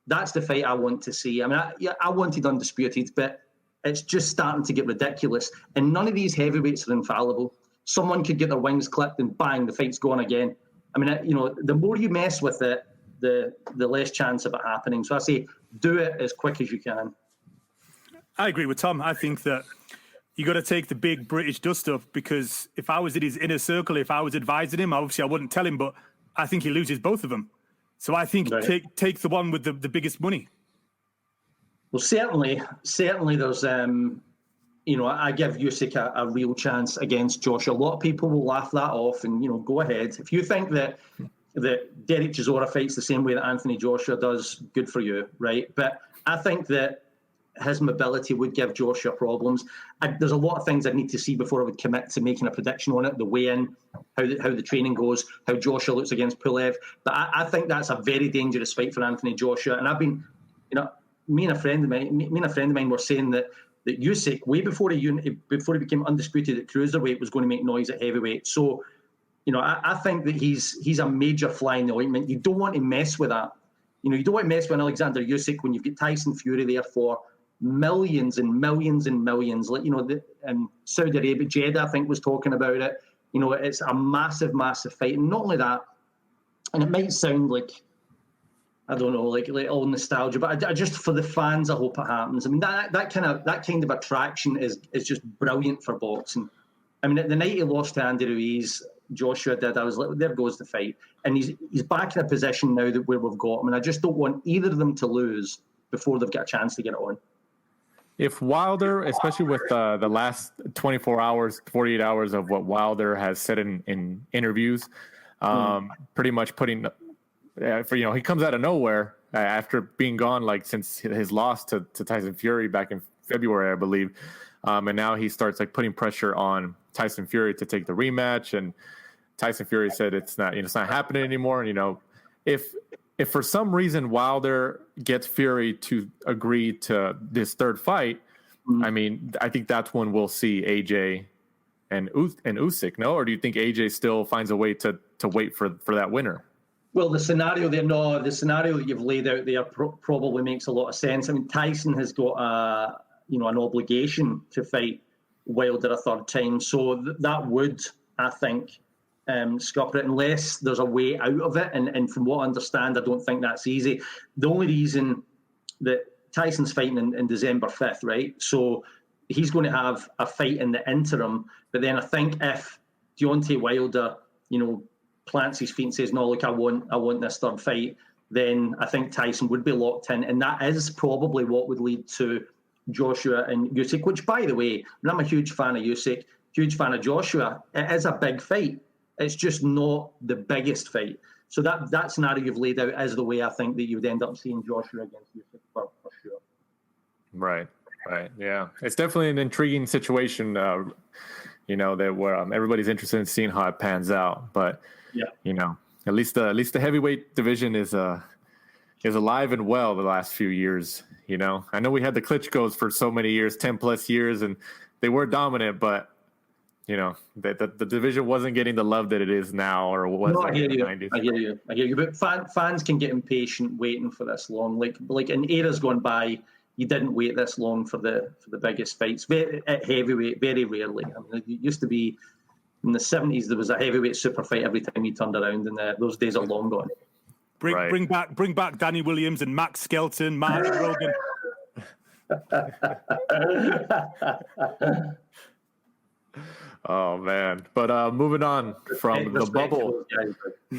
That's the fight I want to see. I mean, I wanted undisputed, but it's just starting to get ridiculous. And none of these heavyweights are infallible. Someone could get their wings clipped and bang, the fight's gone again. I mean, the more you mess with it, the less chance of it happening. So I say, do it as quick as you can. I agree with Tom. I think that you got to take the big British dust up, because if I was in his inner circle, if I was advising him, obviously I wouldn't tell him, but I think he loses both of them. So I think take the one with the biggest money. Well, certainly there's, I give Usyk a real chance against Joshua. A lot of people will laugh that off and, go ahead. If you think that that Derek Chisora fights the same way that Anthony Joshua does, good for you, right? But I think that his mobility would give Joshua problems. There's a lot of things I need to see before I would commit to making a prediction on it, the weigh-in, how the training goes, how Joshua looks against Pulev. But I think that's a very dangerous fight for Anthony Joshua. And I've been, me and a friend of mine were saying that Usyk, way before he became undisputed at cruiserweight, was going to make noise at heavyweight. So, I think that he's a major fly in the ointment. You don't want to mess with that. You don't want to mess with Alexander Usyk when you've got Tyson Fury there for millions and millions and millions. Like, and Saudi Arabia, Jeddah, I think, was talking about it. It's a massive, massive fight. And not only that, and it might sound like, I don't know, like all nostalgia, but I just, for the fans, I hope it happens. I mean, that kind of attraction is just brilliant for boxing. I mean, the night he lost to Andy Ruiz, Joshua did, I was like, there goes the fight. And he's back in a position now where we've got him. And I just don't want either of them to lose before they've got a chance to get it on. If Wilder, especially with the last 24 hours, 48 hours of what Wilder has said in interviews, pretty much putting, he comes out of nowhere after being gone, like since his loss to Tyson Fury back in February, I believe. And now he starts like putting pressure on Tyson Fury to take the rematch. And Tyson Fury said it's not happening anymore. And, if for some reason Wilder gets Fury to agree to this third fight, I mean, I think that's when we'll see AJ and Usyk, no? Or do you think AJ still finds a way to wait for that winner? Well, the scenario that you've laid out there probably makes a lot of sense. I mean, Tyson has got an obligation to fight Wilder a third time, so that would, I think, scupper it, unless there's a way out of it. And from what I understand, I don't think that's easy. The only reason that Tyson's fighting in December 5th, right? So he's going to have a fight in the interim. But then I think if Deontay Wilder, plants his feet and says, no, look, I want this third fight, then I think Tyson would be locked in. And that is probably what would lead to Joshua and Usyk, which, by the way, I'm a huge fan of Usyk, huge fan of Joshua. It is a big fight. It's just not the biggest fight. So that scenario you've laid out is the way I think that you would end up seeing Joshua against Usyk for sure. Right. Yeah. It's definitely an intriguing situation, that where everybody's interested in seeing how it pans out. But, at least the heavyweight division is alive and well the last few years. I know we had the Klitschko's for so many years, 10 plus years, and they were dominant, but the division wasn't getting the love that it is now, or was I hear you. But fans can get impatient waiting for this long. Like in eras gone by, you didn't wait this long for the biggest fights. At heavyweight, very rarely. I mean, it used to be in the 70s there was a heavyweight super fight every time you turned around, and those days are long gone. Bring back Danny Williams and Max Skelton, Mark Rogan. Oh man! But moving on from the bubble.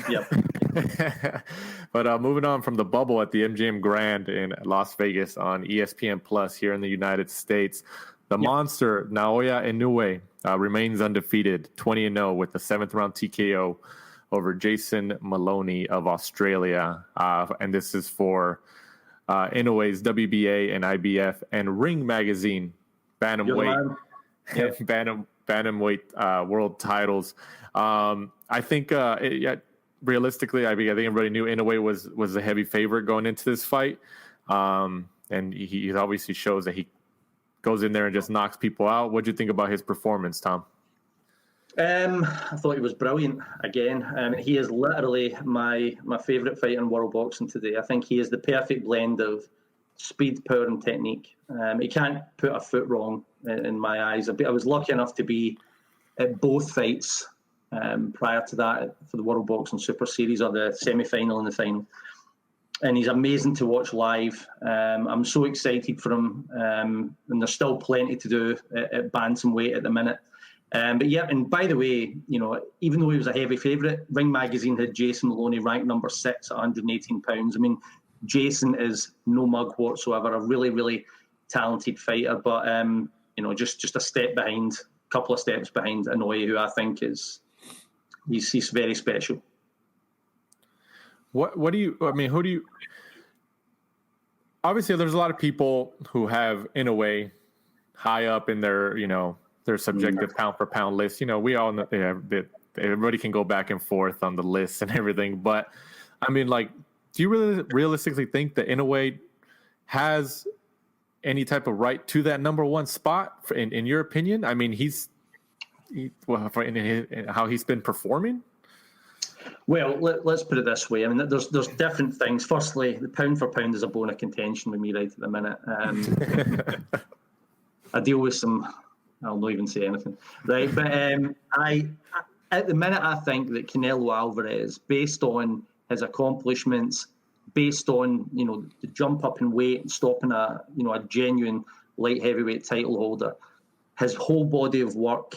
Yep. But moving on from the bubble at the MGM Grand in Las Vegas on ESPN Plus here in the United States, the monster Naoya Inoue remains undefeated, 20-0 with the 7th round TKO over Jason Maloney of Australia, and this is for Inoue's WBA and IBF and Ring Magazine bantamweight. Bantamweight world titles. I think realistically, I think everybody knew Inoue was a heavy favorite going into this fight, and he obviously shows that he goes in there and just knocks people out. What do you think about his performance, Tom? I thought he was brilliant again. He is literally my favorite fighter in world boxing today. I think he is the perfect blend of speed, power, and technique. He can't put a foot wrong in my eyes. I was lucky enough to be at both fights prior to that for the World Boxing Super Series, or the semi-final and the final. And he's amazing to watch live. I'm so excited for him. And there's still plenty to do at bantamweight at the minute. But yeah, and by the way, even though he was a heavy favourite, Ring Magazine had Jason Maloney ranked number 6 at 118 pounds. I mean, Jason is no mug whatsoever, a really, really talented fighter, but just a step behind, a couple of steps behind Inoue, who I think he's very special. What do you? I mean, who do you? Obviously, there's a lot of people who have Inoue high up in their their subjective pound for pound list. We all know that everybody can go back and forth on the lists and everything, but I mean, like, do you really realistically think that Inoue has any type of right to that number one spot in your opinion? I mean, how he's been performing. Well, let's put it this way. I mean, there's different things. Firstly, the pound for pound is a bone of contention with me right at the minute. I deal with some. I'll not even say anything, right? But I at the minute I think that Canelo Alvarez, based on his accomplishments, based on the jump up in weight and stopping a genuine light heavyweight title holder, his whole body of work.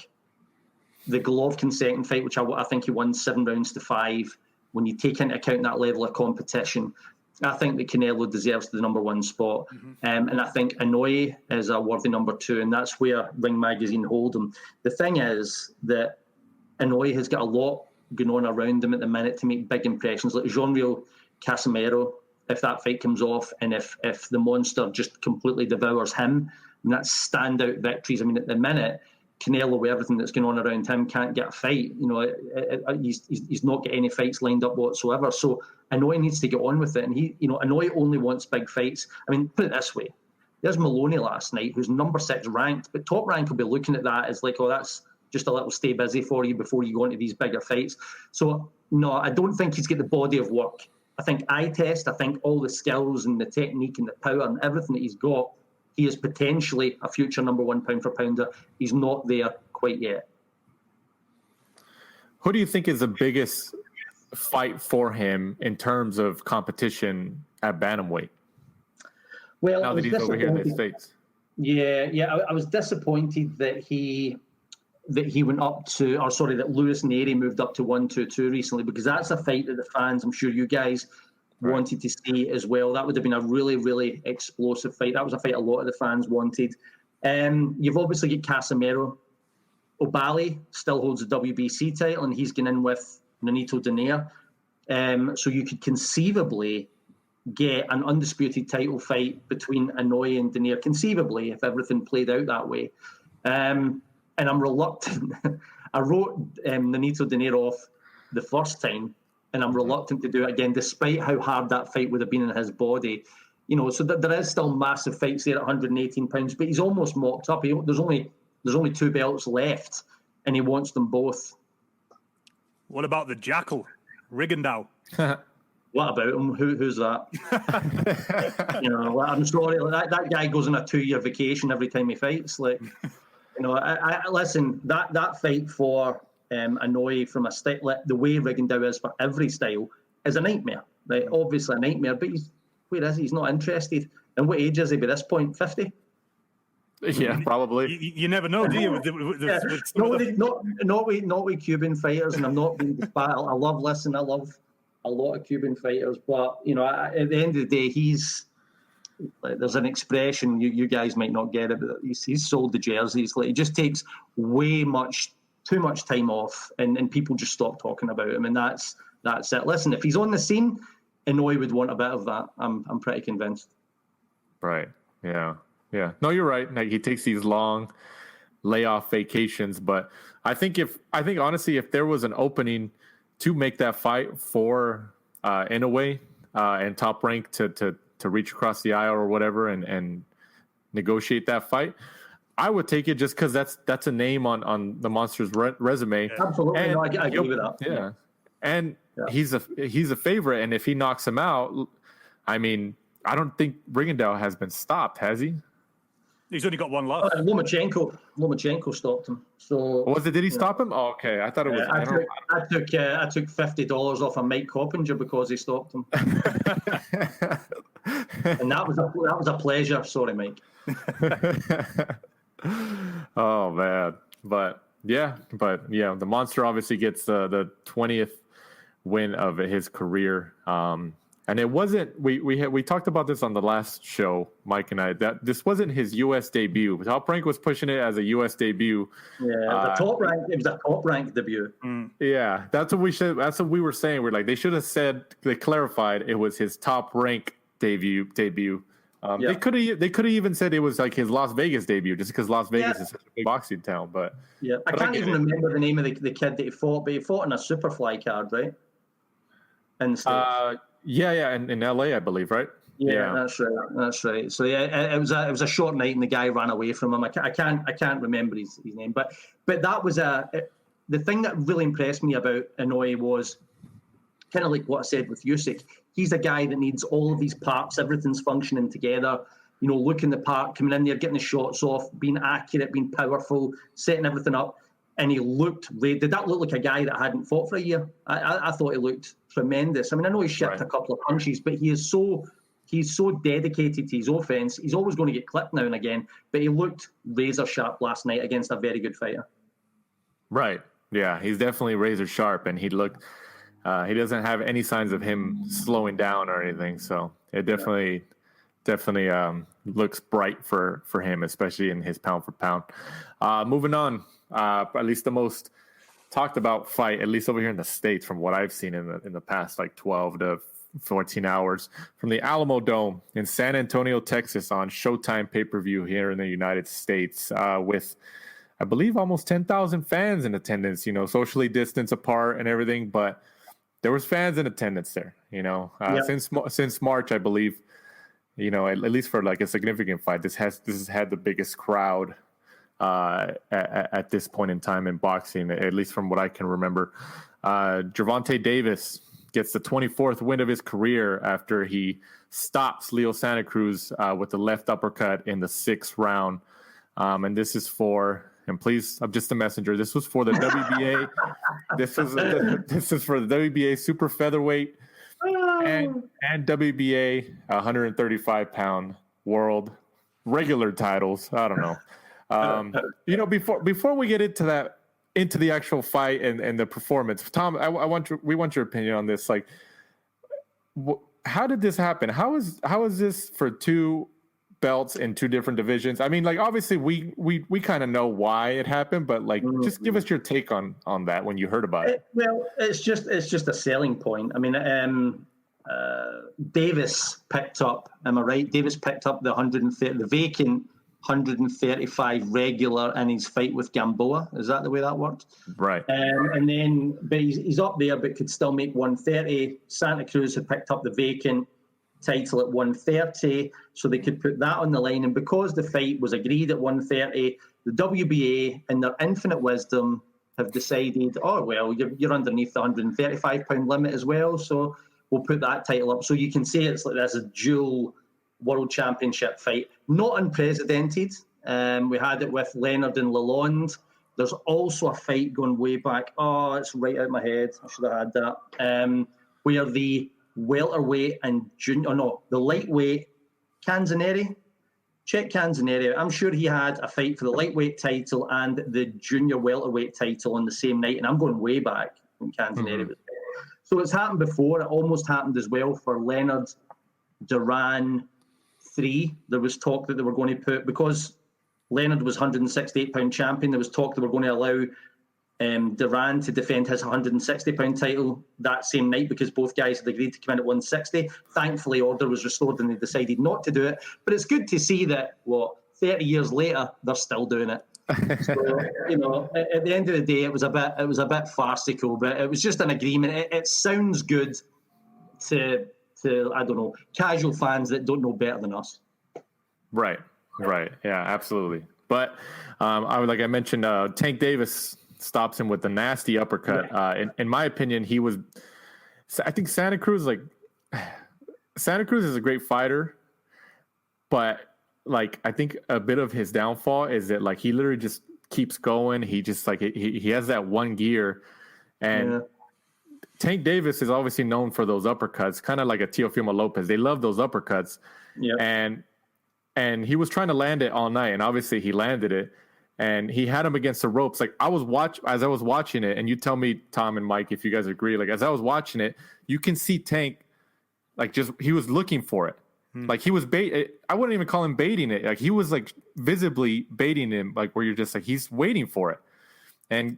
The Golovkin second fight, which I think he won 7 rounds to 5. When you take into account that level of competition, I think that Canelo deserves the number one spot. And I think Inoue is a worthy number 2, and that's where Ring Magazine hold him. The thing is that Inoue has got a lot going on around him at the minute to make big impressions. Like Jean-Real Casimero, if that fight comes off, and if the monster just completely devours him, and that's standout victories. I mean, at the minute, Canelo, with everything that's going on around him, can't get a fight. He's not got any fights lined up whatsoever. So Inoue needs to get on with it. And Inoue only wants big fights. I mean, put it this way: there's Maloney last night, who's number 6 ranked, but Top Rank will be looking at that as like, oh, that's just a little stay busy for you before you go into these bigger fights. So no, I don't think he's got the body of work. I think eye test. I think all the skills and the technique and the power and everything that he's got. He is potentially a future number one pound for pounder. He's not there quite yet. Who do you think is the biggest fight for him in terms of competition at bantamweight? Well, now that he's over here in the States. Yeah. I was disappointed that he went up to, or sorry, that Lewis Neri moved up to 122 recently, because that's a fight that the fans, I'm sure you guys wanted to see as well. That would have been a really, really explosive fight. That was a fight a lot of the fans wanted. You've obviously got Casimero. O'Bally still holds the WBC title, and he's going in with Nonito Donaire. So you could conceivably get an undisputed title fight between Inoue and Donaire, conceivably, if everything played out that way. And I'm reluctant. I wrote Nonito Donaire off the first time, and I'm reluctant to do it again, despite how hard that fight would have been in his body. So there is still massive fights there at 118 pounds, but he's almost mocked up. There's only 2 belts left, and he wants them both. What about the Jackal, Rigondeaux? What about him? Who's that? I'm sorry, that guy goes on a 2-year vacation every time he fights. Like, I listen. That fight for Inoue from a style, the way Rigondeaux is for every style, is a nightmare. Right? Obviously a nightmare, but where is he? He's not interested. And what age is he by this point? 50? Yeah, probably. You never know, do you? Not with Cuban fighters, and I'm not being disparaging. I love a lot of Cuban fighters, but at the end of the day, there's an expression you guys might not get it, but he's sold the jerseys. Like, he just takes too much time off, and people just stop talking about him, and that's it. Listen, if he's on the scene, Inoue would want a bit of that. I'm pretty convinced. Right. Yeah. No, you're right. Like, he takes these long layoff vacations, but I think honestly, if there was an opening to make that fight for Inoue and Top Rank to reach across the aisle or whatever and negotiate that fight, I would take it, just because that's a name on the Monster's resume. Absolutely, and I agree with that. Yeah, and he's a favorite, and if he knocks him out, I mean, I don't think Rigondeaux has been stopped, has he? He's only got one left. Lomachenko stopped him. So Did he stop him? Oh, okay, I thought it was. I took $50 off of Mike Coppinger because he stopped him, and that was a pleasure. Sorry, Mike. Oh man, but the Monster obviously gets the 20th win of his career. And it wasn't. We talked about this on the last show, Mike and I. That this wasn't his U.S. debut. Top Rank was pushing it as a U.S. debut. Yeah, the top rank. It was a top rank debut. Yeah, that's what we should. That's what we were saying. We're like, they should have said. They clarified it was his Top Rank debut. They could have even said it was like his Las Vegas debut, just because Las Vegas is such a big boxing town. But I can't even remember the name of the kid that he fought, but he fought in a Superfly card, right? In the States. Yeah, in LA, I believe, right? Yeah, that's right. So yeah, it was a short night, and the guy ran away from him. I can't remember his name, but that was the thing that really impressed me about Inoue was kind of like what I said with Usyk. He's a guy that needs all of these parts, everything's functioning together. You know, looking the part, coming in there, getting the shots off, being accurate, being powerful, setting everything up. And he looked. Did that look like a guy that hadn't fought for a year? I thought he looked tremendous. I mean, I know he shipped a couple of punches, but he's so dedicated to his offense. He's always going to get clipped now and again, but he looked razor sharp last night against a very good fighter. Right. Yeah, he's definitely razor sharp, and he looked. He doesn't have any signs of him slowing down or anything. So it definitely looks bright for him, especially in his pound for pound. Moving on. At least the most talked about fight, at least over here in the States, from what I've seen in the past like 12 to 14 hours, from the Alamo Dome in San Antonio, Texas, on Showtime pay-per-view here in the United States, with I believe almost 10,000 fans in attendance. You know, socially distanced apart and everything, but there was fans in attendance there. You know, since March, I believe. You know, at least for like a significant fight, this has had the biggest crowd at this point in time in boxing, at least from what I can remember. Gervonta Davis gets the 24th win of his career after he stops Leo Santa Cruz with the left uppercut in the 6th round. And this is for, and please, I'm just a messenger. This was for the WBA. This is for the WBA super featherweight and WBA 135-pound world regular titles. I don't know. You know, before we get into the actual fight and the performance, Tom, we want your opinion on this. Like, how did this happen? How is this for two belts in two different divisions? I mean, like, obviously we kind of know why it happened, but like, just give us your take on that when you heard about it. Well, it's just a selling point. I mean, Davis picked up. Am I right? Davis picked up the vacant 135 regular in his fight with Gamboa. Is that the way that worked? Right. And then, but he's up there, but could still make 130. Santa Cruz had picked up the vacant title at 130, so they could put that on the line. And because the fight was agreed at 130, the WBA, in their infinite wisdom, have decided, oh, well, you're underneath the 135-pound limit as well, so we'll put that title up. So you can say it's like there's a dual World Championship fight, not unprecedented. We had it with Leonard and Lalonde. There's also a fight going way back. Oh, it's right out of my head. I should have had that. Where the welterweight and the lightweight Canzoneri. Check Canzoneri. I'm sure he had a fight for the lightweight title and the junior welterweight title on the same night. And I'm going way back when Canzoneri was there. So it's happened before. It almost happened as well for Leonard, Duran 3. There was talk that they were going to put, because Leonard was 168-pound champion, there was talk they were going to allow Duran to defend his 160-pound title that same night, because both guys had agreed to come in at 160. Thankfully, order was restored and they decided not to do it. But it's good to see that, 30 years later, they're still doing it. So, you know, at the end of the day, it was a bit farcical, but it was just an agreement. It sounds good to I don't know, casual fans that don't know better than us. Right. Yeah, absolutely. But like I mentioned, Tank Davis stops him with the nasty uppercut. Yeah. In my opinion, I think Santa Cruz is a great fighter, but like, I think a bit of his downfall is that like he literally just keeps going. He just like he has that one gear, and Tank Davis is obviously known for those uppercuts, kind of like a Teofimo Lopez. They love those uppercuts, and he was trying to land it all night, and obviously he landed it, and he had him against the ropes. Like as I was watching it, and you tell me, Tom and Mike, if you guys agree. Like as I was watching it, you can see Tank like just he was looking for it. Like he was I wouldn't even call him baiting it. Like he was like visibly baiting him, like where you're just like he's waiting for it. And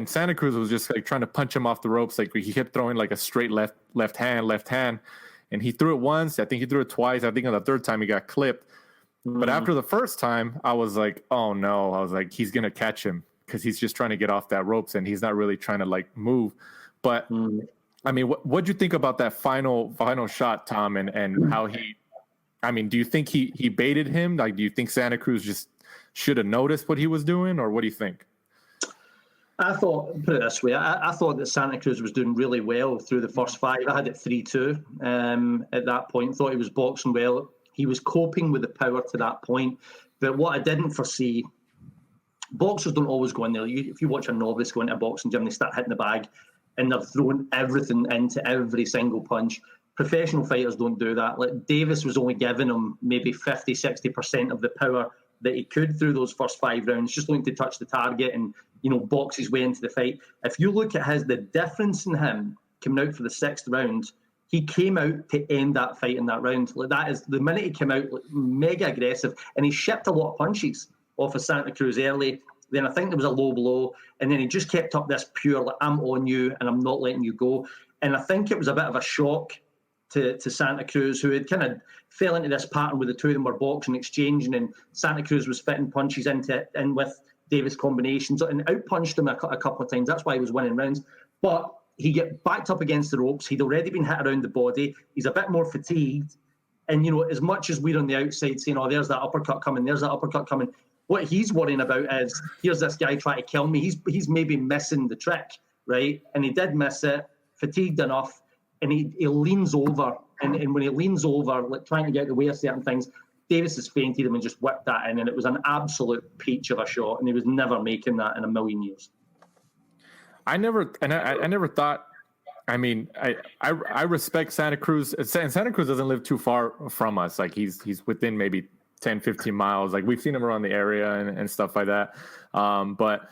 Santa Cruz was just like trying to punch him off the ropes. Like he kept throwing like a straight left hand, and he threw it once. I think he threw it twice. I think on the third time he got clipped. But after the first time, I was like, oh no. I was like, he's gonna catch him because he's just trying to get off that ropes and he's not really trying to like move. But I mean, what'd you think about that final shot, Tom, and how he? I mean, do you think he baited him? Like, do you think Santa Cruz just should have noticed what he was doing, or what do you think? I thought, put it this way, I thought that Santa Cruz was doing really well through the first 5. I had it 3-2 at that point. Thought he was boxing well. He was coping with the power to that point. But what I didn't foresee, boxers don't always go in there. If you watch a novice go into a boxing gym, they start hitting the bag and they're throwing everything into every single punch. Professional fighters don't do that. Like Davis was only giving him maybe 50, 60% of the power that he could through those first 5 rounds, just looking to touch the target and, box his way into the fight. If you look at the difference in him coming out for the 6th round, he came out to end that fight in that round. Like that is the minute he came out, like, mega aggressive, and he shipped a lot of punches off of Santa Cruz early. Then I think there was a low blow, and then he just kept up this pure, like, I'm on you and I'm not letting you go. And I think it was a bit of a shock to Santa Cruz, who had kind of fell into this pattern where the two of them were boxing, exchanging, and Santa Cruz was fitting punches in with Davis combinations and outpunched him a couple of times. That's why he was winning rounds. But he get backed up against the ropes. He'd already been hit around the body. He's a bit more fatigued. And, as much as we're on the outside saying, oh, there's that uppercut coming, what he's worrying about is, here's this guy trying to kill me. He's maybe missing the trick, right? And he did miss it, fatigued enough, and he leans over. And when he leans over, like trying to get out of the way of certain things, Davis has fainted him and just whipped that in, and it was an absolute peach of a shot, and he was never making that in a million years. I never thought. I mean, I respect Santa Cruz, and Santa Cruz doesn't live too far from us. Like he's within maybe 10, 15 miles. Like we've seen him around the area and stuff like that. But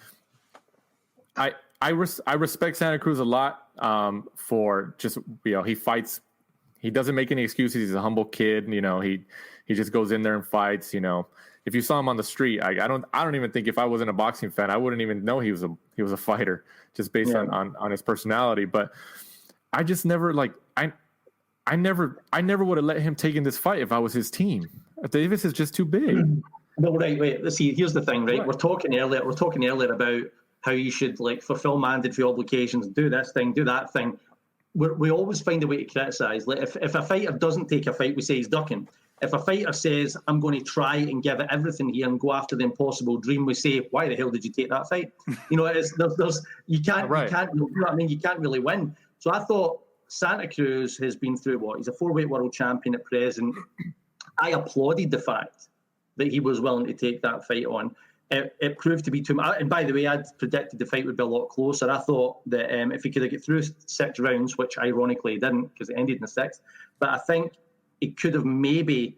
I respect Santa Cruz a lot for just, he fights. He doesn't make any excuses. He's a humble kid. He just goes in there and fights. If you saw him on the street, I don't even think, if I wasn't a boxing fan, I wouldn't even know he was a fighter, just based on his personality. But I just never I never would have let him take in this fight if I was his team. Davis is just too big. No, right, wait. Let's see. Here's the thing, right? We're talking earlier about how you should fulfill mandatory obligations, do this thing, do that thing. We always find a way to criticise. Like if a fighter doesn't take a fight, we say he's ducking. If a fighter says, I'm going to try and give it everything here and go after the impossible dream, we say, why the hell did you take that fight? You can't really win. So I thought Santa Cruz has been through he's a 4-weight world champion at present. I applauded the fact that he was willing to take that fight on. It proved to be too much. And by the way, I'd predicted the fight would be a lot closer. I thought that if he could have got through 6 rounds, which ironically he didn't because it ended in the 6th, but I think it could have maybe,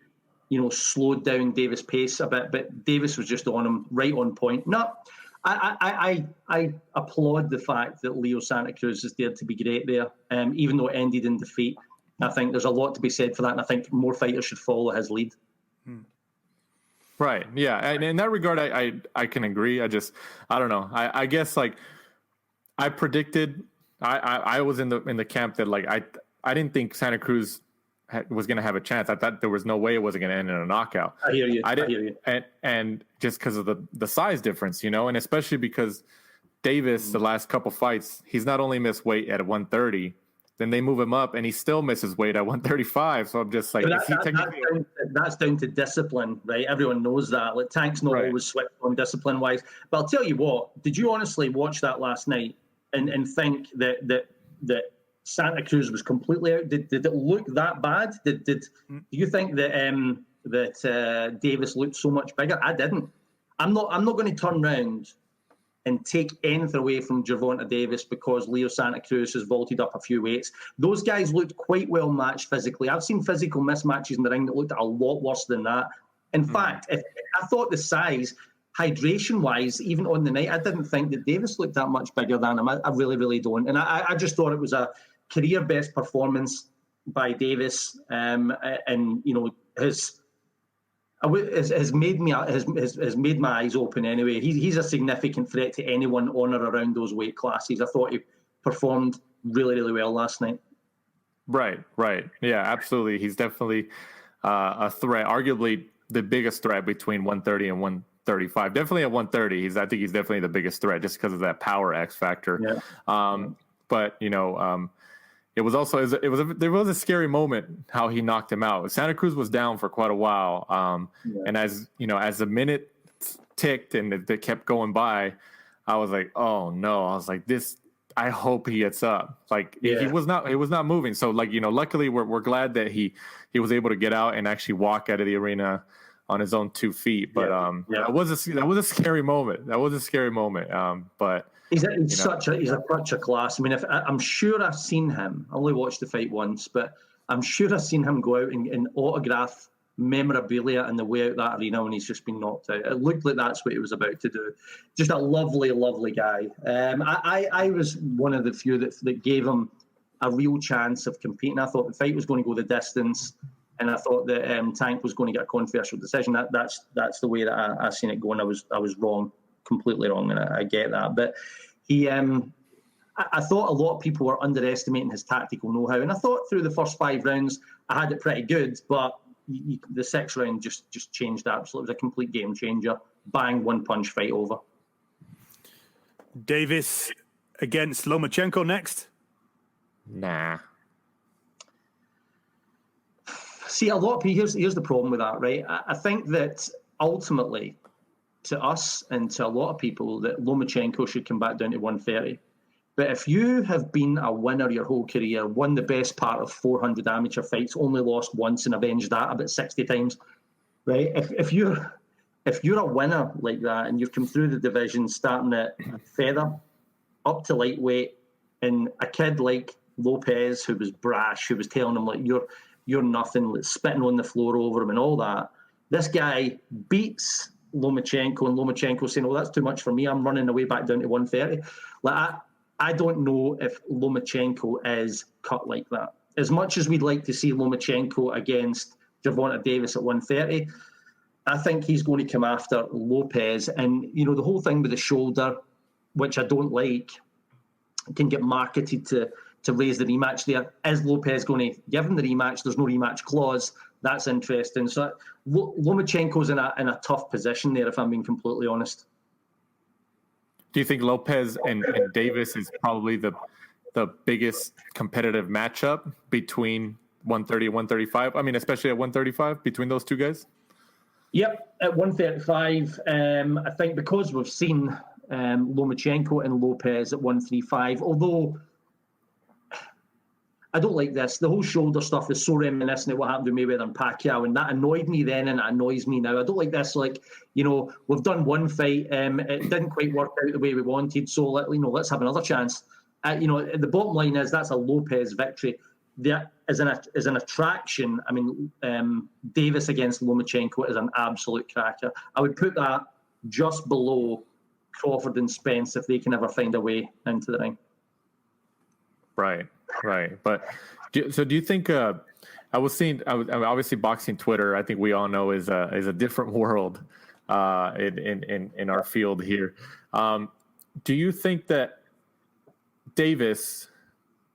slowed down Davis' pace a bit, but Davis was just on him, right on point. No, I applaud the fact that Leo Santa Cruz is there to be great there, even though it ended in defeat. I think there's a lot to be said for that, and I think more fighters should follow his lead. Right. Yeah. And in that regard, I can agree. I don't know. I guess I predicted. I was in the camp that I didn't think Santa Cruz was going to have a chance. I thought there was no way it wasn't going to end in a knockout. I hear you. And just because of the size difference, and especially because Davis, the last couple fights, he's not only missed weight at 130, then they move him up and he still misses weight at 135. So I'm just like, that's down to discipline, right? Everyone knows that. Tank's not always switched on discipline wise. But I'll tell you what, did you honestly watch that last night and think that Santa Cruz was completely out? Did it look that bad? Do you think that Davis looked so much bigger? I didn't. I'm not going to turn around and take anything away from Gervonta Davis because Leo Santa Cruz has vaulted up a few weights. Those guys looked quite well matched physically. I've seen physical mismatches in the ring that looked a lot worse than that. In fact, I thought the size, hydration-wise, even on the night, I didn't think that Davis looked that much bigger than him. I really, really don't. And I just thought it was a career-best performance. by Davis, and has made my eyes open anyway. He's a significant threat to anyone on or around those weight classes. I thought he performed really, really well last night. Right. Yeah, absolutely. He's definitely a threat, arguably the biggest threat between 130 and 135. Definitely at 130, I think he's definitely the biggest threat just because of that power X factor. Yeah. But it was also there was a scary moment how he knocked him out. Santa Cruz was down for quite a while, and as the minute ticked and it kept going by, I was like, oh no! I was like, this. I hope he gets up. Like he was not moving. So luckily we're glad that he was able to get out and actually walk out of the arena on his own 2 feet. But that was a scary moment. But he's such a class. I mean, I'm sure I've seen him. I only watched the fight once, but I'm sure I've seen him go out and autograph memorabilia in the way out that arena when he's just been knocked out. It looked like that's what he was about to do. Just a lovely, lovely guy. I was one of the few that gave him a real chance of competing. I thought the fight was going to go the distance, and I thought that Tank was going to get a controversial decision. That's the way that I seen it going. I was wrong, completely wrong, and I get that. But he, I thought a lot of people were underestimating his tactical know-how, and I thought through the first 5 rounds I had it pretty good, but the 6th round just changed absolutely. It was a complete game changer. Bang, one punch fight over. Davis against Lomachenko next? Nah. See, a lot of people, here's the problem with that, right? I think that ultimately, to us and to a lot of people, that Lomachenko should come back down to 130. But if you have been a winner your whole career, won the best part of 400 amateur fights, only lost once and avenged that about 60 times, right? If you're a winner like that and you've come through the division starting at feather up to lightweight, and a kid like Lopez who was brash, who was telling him like you're nothing, like, spitting on the floor over him and all that, this guy beats Lomachenko, and Lomachenko saying, "Oh, that's too much for me. I'm running away back down to 130." Like I don't know if Lomachenko is cut like that. As much as we'd like to see Lomachenko against Gervonta Davis at 130, I think he's going to come after Lopez. And, the whole thing with the shoulder, which I don't like, can get marketed to raise the rematch there. Is Lopez going to give him the rematch? There's no rematch clause. That's interesting. So Lomachenko's in a tough position there, if I'm being completely honest. Do you think Lopez and Davis is probably the biggest competitive matchup between 130 and 135? I mean, especially at 135 between those two guys? Yep, at 135, I think because we've seen Lomachenko and Lopez at 135, although I don't like this. The whole shoulder stuff is so reminiscent of what happened to Mayweather and Pacquiao, and that annoyed me then and it annoys me now. I don't like this. Like, we've done one fight, it didn't quite work out the way we wanted, so let's have another chance. The bottom line is that's a Lopez victory. There is an attraction. I mean, Davis against Lomachenko is an absolute cracker. I would put that just below Crawford and Spence if they can ever find a way into the ring. Right. But do you think? Obviously boxing Twitter, I think we all know is a different world in our field here. Do you think that Davis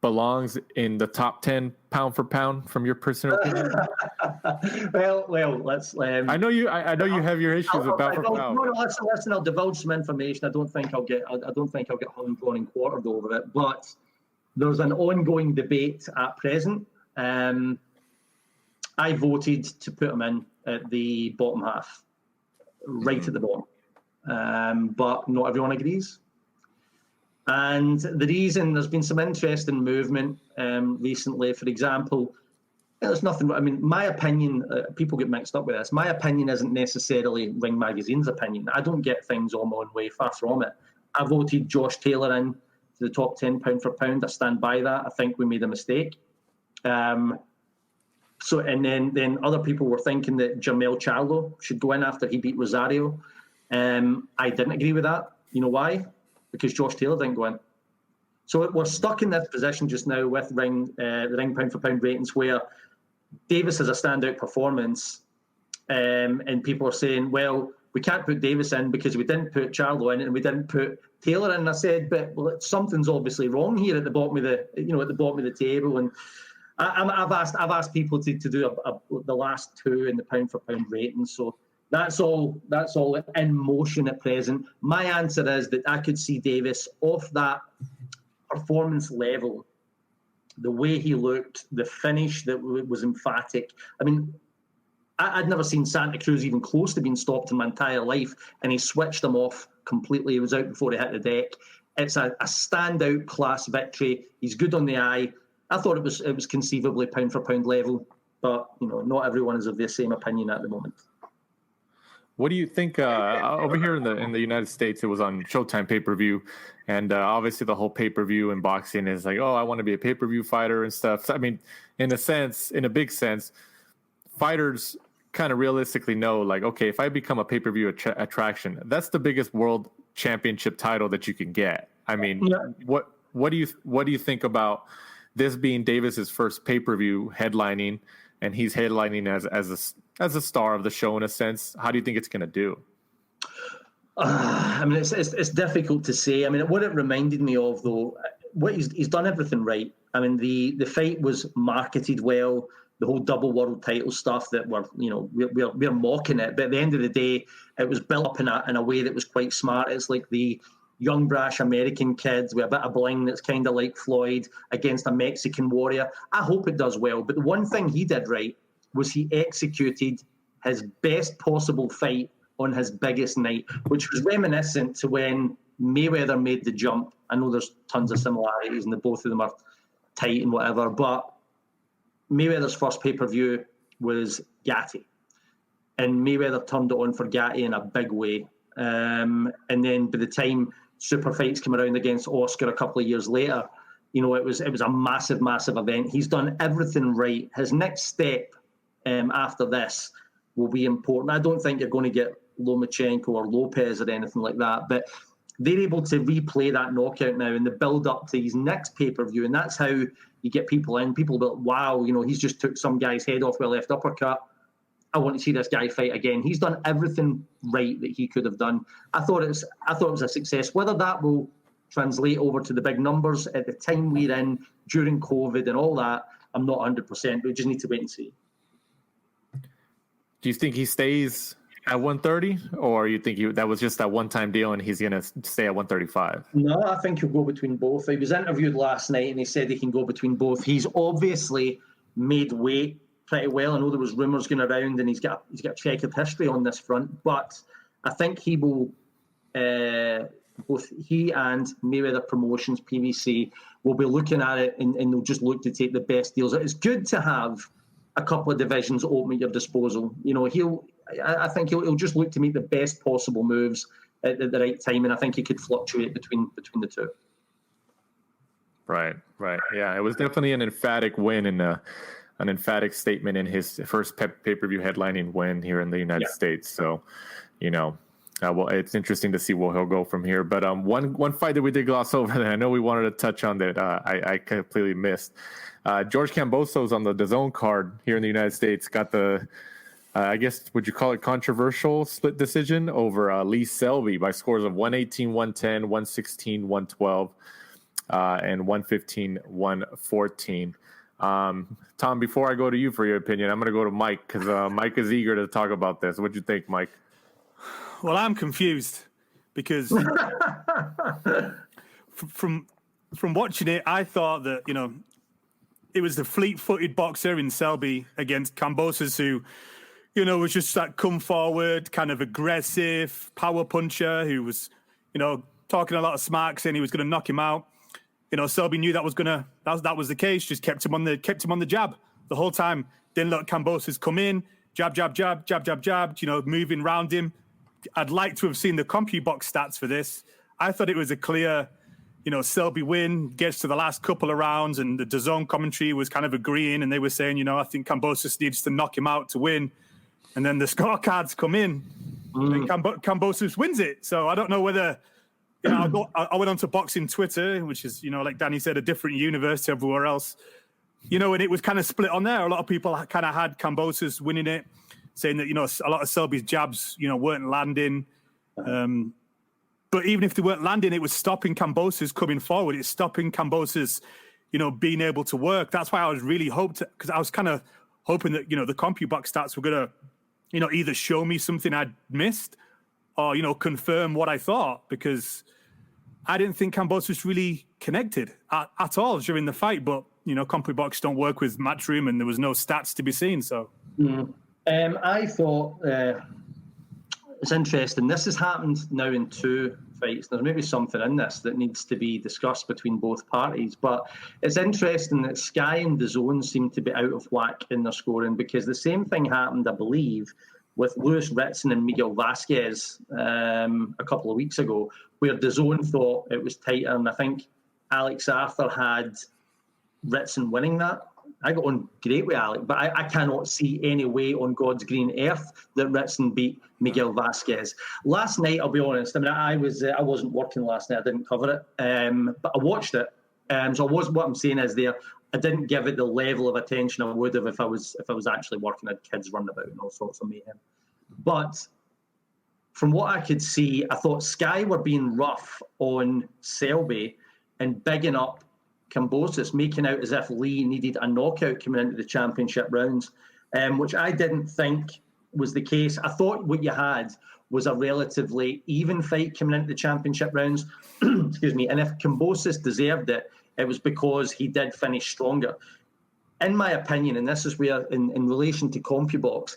belongs in the top 10 pound for pound from your personal opinion? well, let's. I know you have your issues with pound for pound. No, listen. I'll divulge some information. I don't think I'll get hung and quartered over it, but there's an ongoing debate at present. I voted to put him in at the bottom half, right at the bottom, but not everyone agrees. And the reason, there's been some interesting movement recently. For example, there's nothing. I mean, my opinion. People get mixed up with this. My opinion isn't necessarily Ring Magazine's opinion. I don't get things all my own way. Far from it. I voted Josh Taylor in to the top 10 pound for pound. I stand by that. I think we made a mistake. And then other people were thinking that Jermell Charlo should go in after he beat Rosario. I didn't agree with that. You know why? Because Josh Taylor didn't go in. So we're stuck in this position just now with the ring pound for pound ratings, where Davis has a standout performance, and people are saying, well, we can't put Davis in because we didn't put Charlo in and we didn't put Taylor in. And I said, but something's obviously wrong here at the bottom of the table. And I've asked people to do the last two in the pound for pound rating. So that's all in motion at present. My answer is that I could see Davis off that performance level, the way he looked, the finish that was emphatic. I mean, I'd never seen Santa Cruz even close to being stopped in my entire life, and he switched them off completely. He was out before he hit the deck. It's a standout class victory. He's good on the eye. I thought it was conceivably pound for pound level, but not everyone is of the same opinion at the moment. What do you think over here in the United States? It was on Showtime pay-per-view, and obviously the whole pay-per-view in boxing is like, oh, I want to be a pay-per-view fighter and stuff. So, I mean, in a big sense, fighters kind of realistically know, like, okay, if I become a pay-per-view attraction, that's the biggest world championship title that you can get. I mean, yeah. What do you think about this being Davis's first pay-per-view headlining, and he's headlining as a star of the show in a sense? How do you think it's going to do? I mean, it's difficult to say. I mean, what it reminded me of, though, what he's done everything right. I mean, the fight was marketed well. The whole double world title stuff that we're mocking it, but at the end of the day, it was built up in a way that was quite smart. It's like the young brash American kids with a bit of bling that's kind of like Floyd against a Mexican warrior. I hope it does well. But the one thing he did right was he executed his best possible fight on his biggest night, which was reminiscent to when Mayweather made the jump. I know there's tons of similarities and the both of them are tight and whatever, but Mayweather's first pay-per-view was Gatti, and Mayweather turned it on for Gatti in a big way. And then by the time super fights came around against Oscar a couple of years later, it was a massive, massive event. He's done everything right. His next step after this will be important. I don't think you're going to get Lomachenko or Lopez or anything like that, but they're able to replay that knockout now in the build up to his next pay-per-view, and that's how you get people in. People will be like, wow, he's just took some guy's head off with a left uppercut. I want to see this guy fight again. He's done everything right that he could have done. I thought it was a success. Whether that will translate over to the big numbers at the time we're in during COVID and all that, I'm not 100%. We just need to wait and see. Do you think he stays at 130, or you think that was just that one-time deal and he's going to stay at 135? No, I think he'll go between both. He was interviewed last night and he said he can go between both. He's obviously made weight pretty well. I know there was rumours going around and he's got a checkered history on this front, but I think he will, both he and Mayweather Promotions, PVC, will be looking at it and they'll just look to take the best deals. It's good to have a couple of divisions open at your disposal. I think he'll just look to make the best possible moves at the right time, and I think he could fluctuate between the two. Right. Yeah, it was definitely an emphatic win and an emphatic statement in his first pay-per-view headlining win here in the United States. So, well, it's interesting to see where he'll go from here. But one fight that we did gloss over that I know we wanted to touch on that I completely missed. George Kambosos on the DAZN card here in the United States got the, I guess, would you call it controversial split decision over Lee Selby by scores of 118-110, 116-112, and 115-114. Tom, before I go to you for your opinion, I'm going to go to Mike because Mike is eager to talk about this. What do you think, Mike? Well, I'm confused because from watching it, I thought that, it was the fleet-footed boxer in Selby against Kambosos who, was just that come forward, kind of aggressive power puncher who was, talking a lot of smack, saying he was going to knock him out. Selby knew that was the case. Just kept him on the jab the whole time. Didn't let Kambosos come in. Jab, jab, jab, jab, jab, jab. Moving around him. I'd like to have seen the CompuBox stats for this. I thought it was a clear, Selby win, gets to the last couple of rounds, and the DAZN commentary was kind of agreeing, and they were saying, I think Kambosos needs to knock him out to win. And then the scorecards come in, and Kambosos wins it. So I don't know whether I went on to boxing Twitter, which is, like Danny said, a different universe to everywhere else. And it was kind of split on there. A lot of people kind of had Kambosos winning it, saying that, a lot of Selby's jabs, weren't landing. But even if they weren't landing, it was stopping Kambosos coming forward. It's stopping Kambosos, being able to work. That's why I was really because I was kind of hoping that, the CompuBox stats were going to, either show me something I'd missed or, confirm what I thought, because I didn't think Kambosos really connected at all during the fight. But, CompuBox don't work with Matchroom and there was no stats to be seen. So I thought it's interesting. This has happened now in 2 fights. There's maybe something in this that needs to be discussed between both parties. But it's interesting that Sky and DAZN seem to be out of whack in their scoring, because the same thing happened, I believe, with Lewis Ritson and Miguel Vasquez a couple of weeks ago, where DAZN thought it was tighter. And I think Alex Arthur had Ritson winning that. I got on great with Alec, but I cannot see any way on God's green earth that Ritson beat Miguel Vasquez. Last night, I'll be honest, I wasn't working last night. I didn't cover it, but I watched it. So what I'm saying is I didn't give it the level of attention I would have if I was actually working. I had kids running about and all sorts of mayhem. But from what I could see, I thought Sky were being rough on Selby and bigging up Kambosos, making out as if Lee needed a knockout coming into the championship rounds, which I didn't think was the case. I thought what you had was a relatively even fight coming into the championship rounds. Excuse me. And if Kambosos deserved it, it was because he did finish stronger. In my opinion, and this is where, in relation to CompuBox,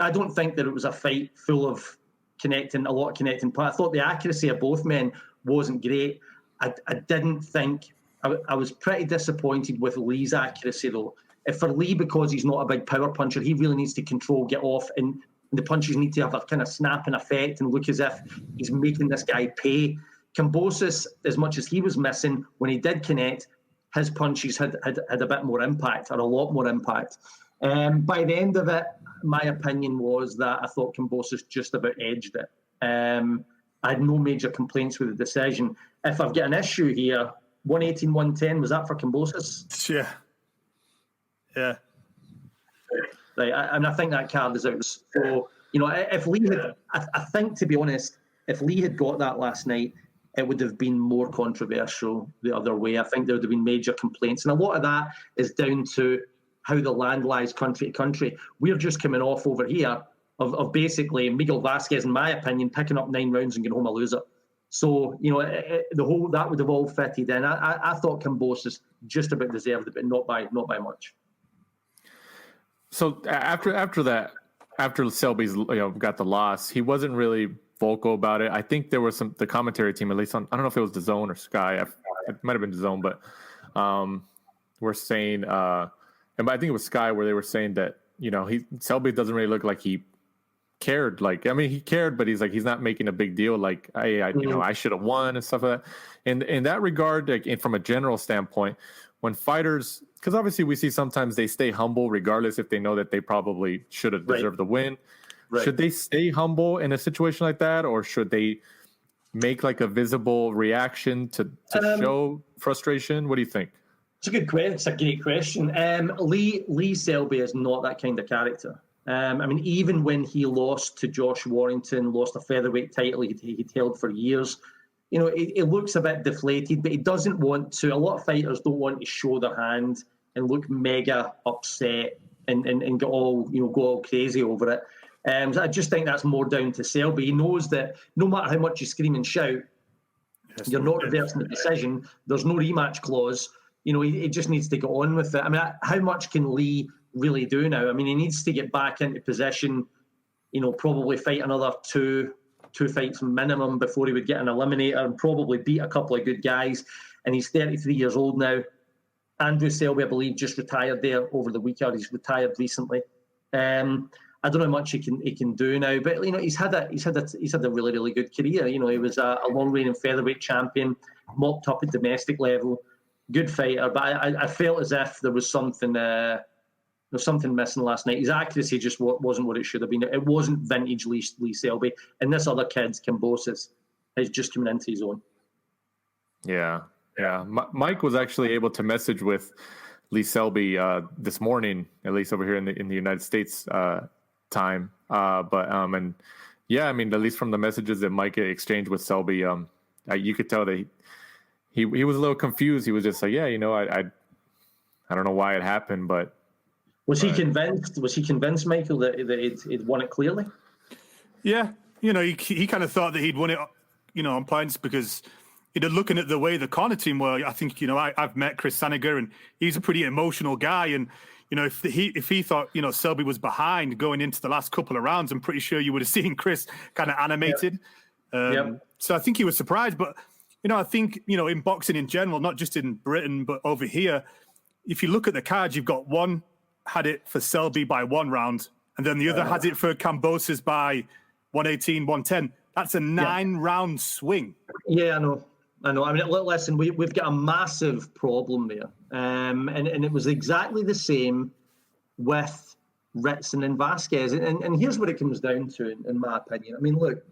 I don't think that it was a fight full of a lot of connecting. I thought the accuracy of both men wasn't great. I didn't think... I was pretty disappointed with Lee's accuracy, though. If for Lee, because he's not a big power puncher, he really needs to control, get off, and the punches need to have a kind of snapping effect and look as if he's making this guy pay. Kambosos, as much as he was missing, when he did connect, his punches had a bit more impact, or a lot more impact. By the end of it, my opinion was that I thought Kambosos just about edged it. I had no major complaints with the decision. If I've got an issue here, 118, 110, was that for Kambosos? Yeah. Right, and I think that card is out. So, if Lee had, I think, to be honest, if Lee had got that last night, it would have been more controversial the other way. I think there would have been major complaints. And a lot of that is down to how the land lies country to country. We're just coming off over here of basically Miguel Vasquez, in my opinion, picking up 9 rounds and getting home a loser. So, the whole that would have all fitted in. I thought Kambosos just about deserved it, but not by much. So after that, after Selby's got the loss, he wasn't really vocal about it. I think there was the commentary team, at least on, I don't know if it was DAZN or Sky. It might have been DAZN, but we're saying, and I think it was Sky, where they were saying that Selby doesn't really look like he cared. He cared, but he's not making a big deal. I should have won and stuff like that. And in that regard, from a general standpoint, when fighters, because obviously we see sometimes they stay humble regardless if they know that they probably should have deserved the win. Right. Should they stay humble in a situation like that, or should they make a visible reaction to show frustration? What do you think? It's a good question. It's a great question. Lee Selby is not that kind of character. Even when he lost to Josh Warrington, lost a featherweight title he'd held for years, it looks a bit deflated, but he doesn't want to. A lot of fighters don't want to show their hand and look mega upset and go all crazy over it. So I just think that's more down to Selby. He knows that no matter how much you scream and shout, you're not reversing the decision. There's no rematch clause. He just needs to get on with it. How much can Lee really do now? He needs to get back into position, probably fight another two fights minimum before he would get an eliminator and probably beat a couple of good guys. And he's 33 years old now. Andrew Selby, I believe, just retired there over the weekend. He's retired recently. I don't know how much he can do now, but he's had a really, really good career. He was a long reigning featherweight champion, mopped up at domestic level, good fighter. But I felt as if there was something missing last night. His accuracy just wasn't what it should have been. It wasn't vintage Lee Selby. And this other kid, Kambosos, is just coming into his own. Yeah. Mike was actually able to message with Lee Selby this morning, at least over here in the United States time. And yeah, I mean, at least from the messages that Mike exchanged with Selby, you could tell that he was a little confused. He was just like, yeah, I don't know why it happened, but was he convinced? Was he convinced, Michael, that he'd won it clearly? Yeah, he kind of thought that he'd won it, on points because. Looking at the way the corner team were, I think I've met Chris Saniger and he's a pretty emotional guy. And if he thought Selby was behind going into the last couple of rounds, I'm pretty sure you would have seen Chris kind of animated. So I think he was surprised. But I think in boxing in general, not just in Britain but over here, if you look at the cards, you've got one had it for Selby by 1 round, and then the other has it for Kambosos by 118, 110. That's a 9-round swing. Yeah, I know. I mean, listen, we've got a massive problem there. And it was exactly the same with Ritson and Vasquez. And here's what it comes down to, in my opinion. I mean, look,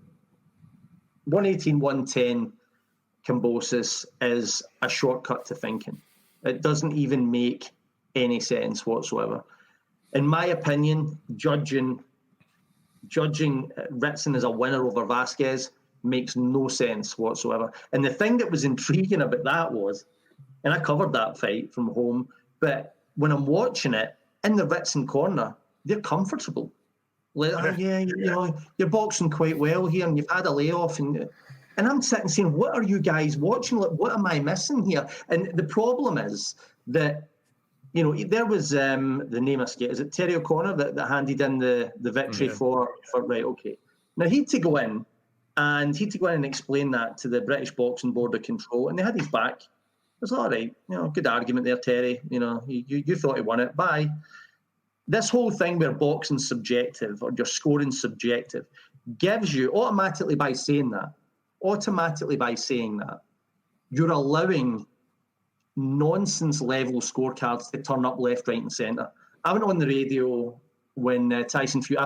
118, 110 Kambosos is a shortcut to thinking. It doesn't even make any sense whatsoever. In my opinion, judging Ritson as a winner over Vasquez makes no sense whatsoever. And the thing that was intriguing about that was, and I covered that fight from home, but when I'm watching it in the Ritson corner, they're comfortable. Like, you're boxing quite well here, and you've had a layoff, and I'm sitting saying, what are you guys watching? Like, what am I missing here? And the problem is that there was the name I forget. Is it Terry O'Connor that handed in the victory for right? Okay, now he'd to go in. And he had to go in and explain that to the British Boxing Board of Control, and they had his back. It was all right, good argument there, Terry. You thought he won it. Bye. This whole thing where boxing's subjective or your scoring subjective gives you automatically by saying that, you're allowing nonsense level scorecards to turn up left, right, and centre. I went on the radio when Tyson Fury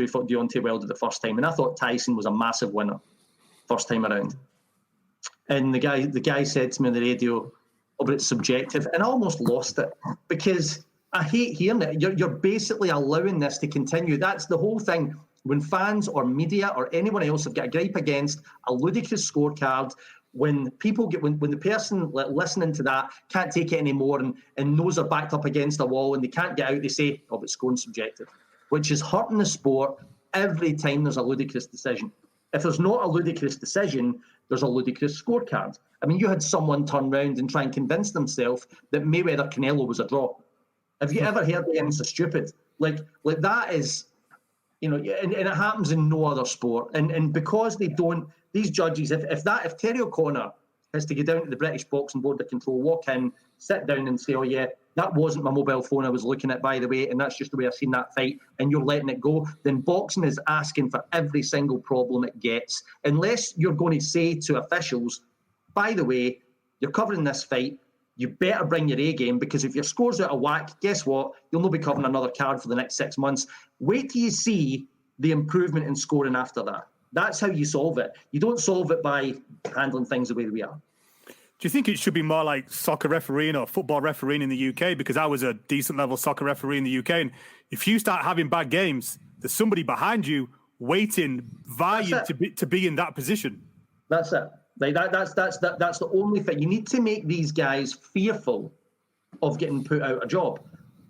fought Deontay Wilder the first time, and I thought Tyson was a massive winner first time around. And the guy said to me on the radio, "Oh, but it's subjective," and I almost lost it because I hate hearing it. You're basically allowing this to continue. That's the whole thing. When fans or media or anyone else have got a gripe against a ludicrous scorecard, when the person listening to that can't take it anymore and knows they're backed up against a wall and they can't get out, they say, "Oh, but scoring subjective," which is hurting the sport every time there's a ludicrous decision. If there's not a ludicrous decision, there's a ludicrous scorecard. I mean, you had someone turn around and try and convince themselves that Mayweather-Canelo was a draw. Have you ever heard anything so stupid? Like that is, and it happens in no other sport. And because they don't, these judges, if Terry O'Connor has to get down to the British Boxing Board of Control, walk in, sit down and say, "Oh yeah, that wasn't my mobile phone I was looking at, by the way, and that's just the way I've seen that fight," and you're letting it go, then boxing is asking for every single problem it gets. Unless you're going to say to officials, "By the way, you're covering this fight, you better bring your A game, because if your score's out of whack, guess what? You'll not be covering another card for the next 6 months." Wait till you see the improvement in scoring after that. That's how you solve it. You don't solve it by handling things the way we are. Do you think it should be more like soccer refereeing or football refereeing in the UK? Because I was a decent level soccer referee in the UK. And if you start having bad games, there's somebody behind you waiting, vying to be in that position. That's it. Like that's the only thing. You need to make these guys fearful of getting put out a job,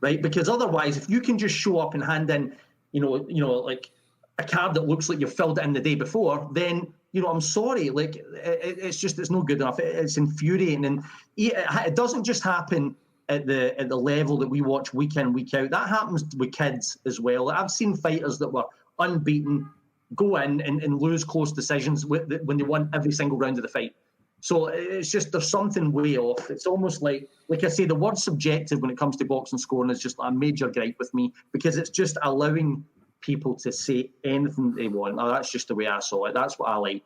right? Because otherwise, if you can just show up and hand in, like a card that looks like you've filled it in the day before, then, I'm sorry, like it's no good enough. It's infuriating, and it doesn't just happen at the level that we watch week in, week out. That happens with kids as well. I've seen fighters that were unbeaten go in and lose close decisions when they won every single round of the fight. So it's just, there's something way off. It's almost like I say, the word subjective when it comes to boxing scoring is just a major gripe with me, because it's just allowing people to say anything they want. Now, that's just the way I saw it. That's what I like.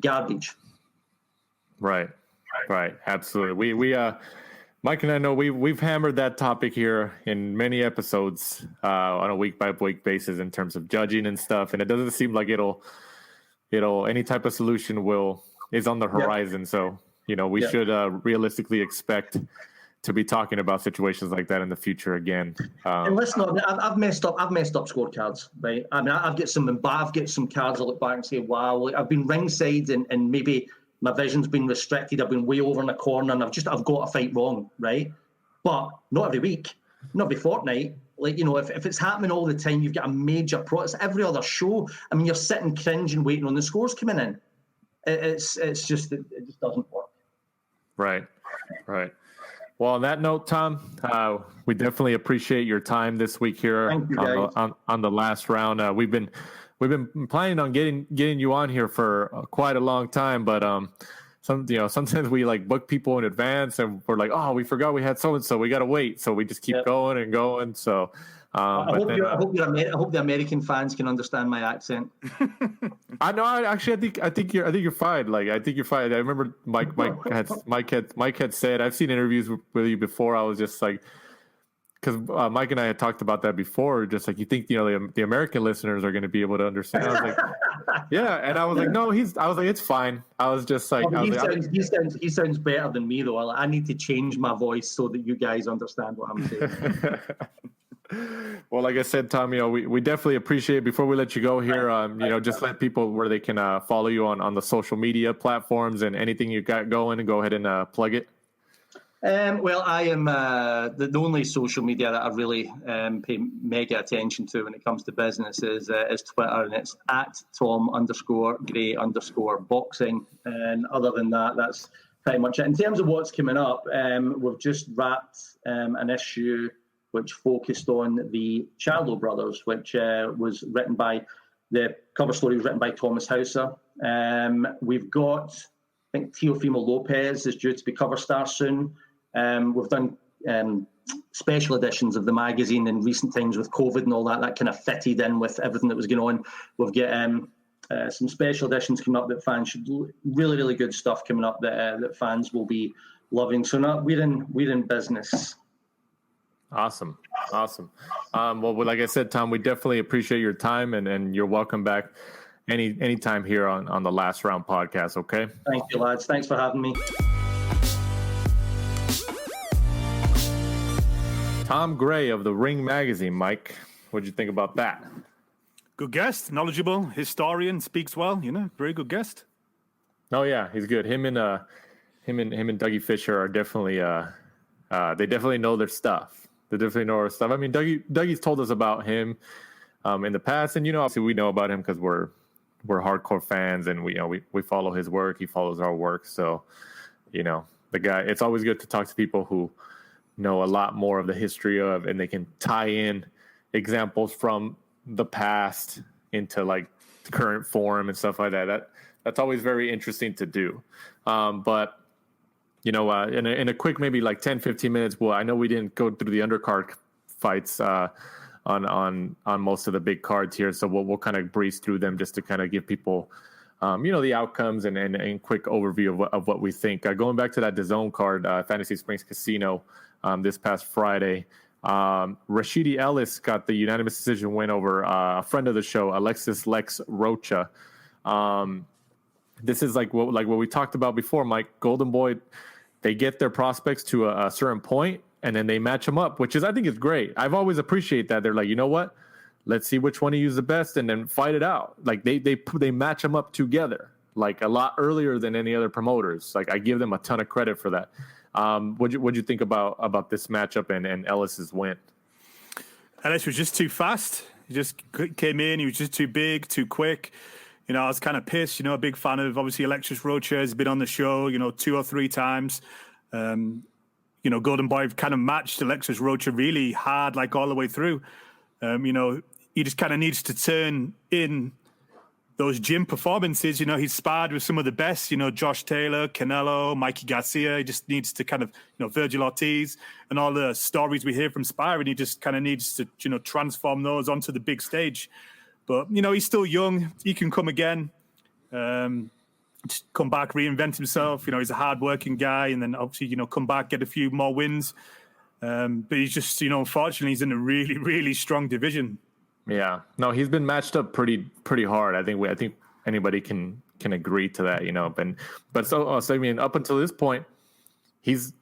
Garbage. Right. Absolutely. We Mike and I know we've hammered that topic here in many episodes on a week by week basis in terms of judging and stuff, and it doesn't seem like it'll any type of solution is on the horizon. Yep. So We should realistically expect to be talking about situations like that in the future again. And listen, I've messed up scorecards, right? I mean, I've got some cards I look back and say, wow, like I've been ringside and maybe my vision's been restricted. I've been way over in a corner and I've got a fight wrong, right? But not every week, not every fortnight. Like, if it's happening all the time, you've got a major it's every other show. I mean, you're sitting cringing, waiting on the scores coming in. It just doesn't work. Right. Well, on that note, Tom, we definitely appreciate your time this week here on the last round. We've been planning on getting you on here for quite a long time, but sometimes we like book people in advance, and we're like, oh, we forgot we had so and so. We got to wait, so we just keep going and going. So. I hope the American fans can understand my accent. I know. I think you're fine. Like, I think you're fine. I remember Mike had said, I've seen interviews with you before. I was just like, because Mike and I had talked about that before. Just like, you think the American listeners are going to be able to understand? I was like, yeah, and I was like, no, it's fine. I was just like, he sounds better than me though. I need to change my voice so that you guys understand what I'm saying. Well, like I said, Tom, we definitely appreciate it. Before we let you go here, just let people where they can follow you on the social media platforms and anything you got going, and go ahead and plug it. Well, I am the only social media that I really pay mega attention to when it comes to business is Twitter, and it's at Tom_Gray_boxing. And other than that, that's pretty much it. In terms of what's coming up, we've just wrapped an issue which focused on the Charlo brothers, which was written by, the cover story was written by Thomas Hauser. We've got, I think, Teofimo Lopez is due to be cover star soon. We've done special editions of the magazine in recent times with COVID and all that. That kind of fitted in with everything that was going on. We've got some special editions coming up that fans should really, really good stuff coming up that fans will be loving. So we're in business. Awesome. Well, like I said, Tom, we definitely appreciate your time, and you're welcome back anytime here on the Last Round podcast. Okay. Thank you, lads. Thanks for having me. Tom Gray of the Ring Magazine. Mike, what'd you think about that? Good guest, knowledgeable historian, speaks well. Very good guest. Oh yeah, he's good. Him and Dougie Fisher are definitely they definitely know their stuff. They definitely know our stuff. I mean, Dougie's told us about him in the past, and obviously we know about him because we're hardcore fans, and we follow his work. He follows our work. So, the guy. It's always good to talk to people who know a lot more of the history of, and they can tie in examples from the past into like the current form and stuff like that. That's always very interesting to do. But in a quick, maybe like 10, 15 minutes, well, I know we didn't go through the undercard fights on most of the big cards here, so we'll kind of breeze through them just to kind of give people, the outcomes and quick overview of what we think. Going back to that DAZN card, Fantasy Springs Casino, this past Friday, Rashidi Ellis got the unanimous decision win over a friend of the show, Alexis Lex Rocha. This is like what we talked about before, Mike. Golden Boy, they get their prospects to a certain point, and then they match them up, which I think is great. I've always appreciated that. They're like, you know what? Let's see which one of you is the best, and then fight it out. Like they match them up together, like a lot earlier than any other promoters. Like, I give them a ton of credit for that. What'd you think about this matchup and Ellis's win? Ellis was just too fast. He just came in. He was just too big, too quick. I was kind of pissed. A big fan of, obviously, Alexis Rocha has been on the show, 2 or 3 times. Golden Boy kind of matched Alexis Rocha really hard, like all the way through. He just kind of needs to turn in those gym performances. He's sparred with some of the best, Josh Taylor, Canelo, Mikey Garcia. He just needs to kind of, Virgil Ortiz and all the stories we hear from sparring. He just kind of needs to, transform those onto the big stage. But, he's still young. He can come again, just come back, reinvent himself. He's a hard-working guy, and then obviously, come back, get a few more wins. But he's just, unfortunately, he's in a really, really strong division. Yeah. No, he's been matched up pretty hard. I think anybody can can agree to that, you know. But I mean, up until this point, he's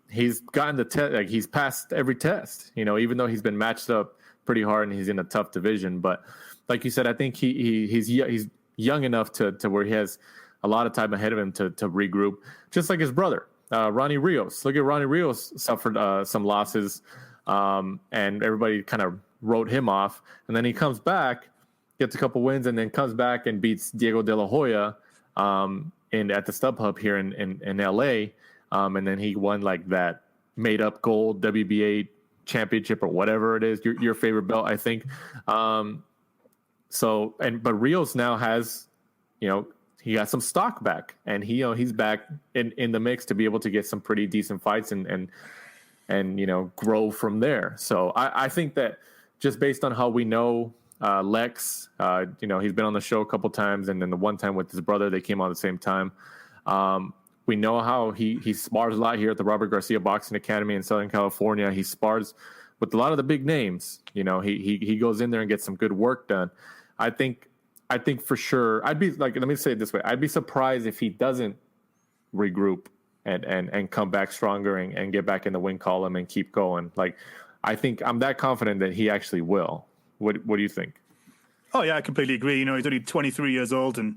gotten the test. Like, he's passed every test, you know, even though he's been matched up pretty hard and he's in a tough division. But like you said, I think he's young enough to where he has a lot of time ahead of him to regroup, just like his brother, Ronnie Rios. Look at Ronnie Rios, suffered some losses, and everybody kind of wrote him off. And then he comes back, gets a couple wins, and then comes back and beats Diego De La Hoya at the StubHub here in LA. And then he won like that made up gold WBA championship or whatever it is, your favorite belt, I think. But Rios now has, you know, he got some stock back, and he's back in the mix to be able to get some pretty decent fights and you know, grow from there. So I think that just based on how we know Lex, you know, he's been on the show a couple times, and then the one time with his brother, they came on at the same time. We know how he spars a lot here at the Robert Garcia Boxing Academy in Southern California. He spars with a lot of the big names. You know, he goes in there and gets some good work done. I think for sure, I'd be like, let me say it this way. I'd be surprised if he doesn't regroup and come back stronger and get back in the win column and keep going. Like, I think I'm that confident that he actually will. What do you think? Oh yeah, I completely agree. You know, he's only 23 years old, and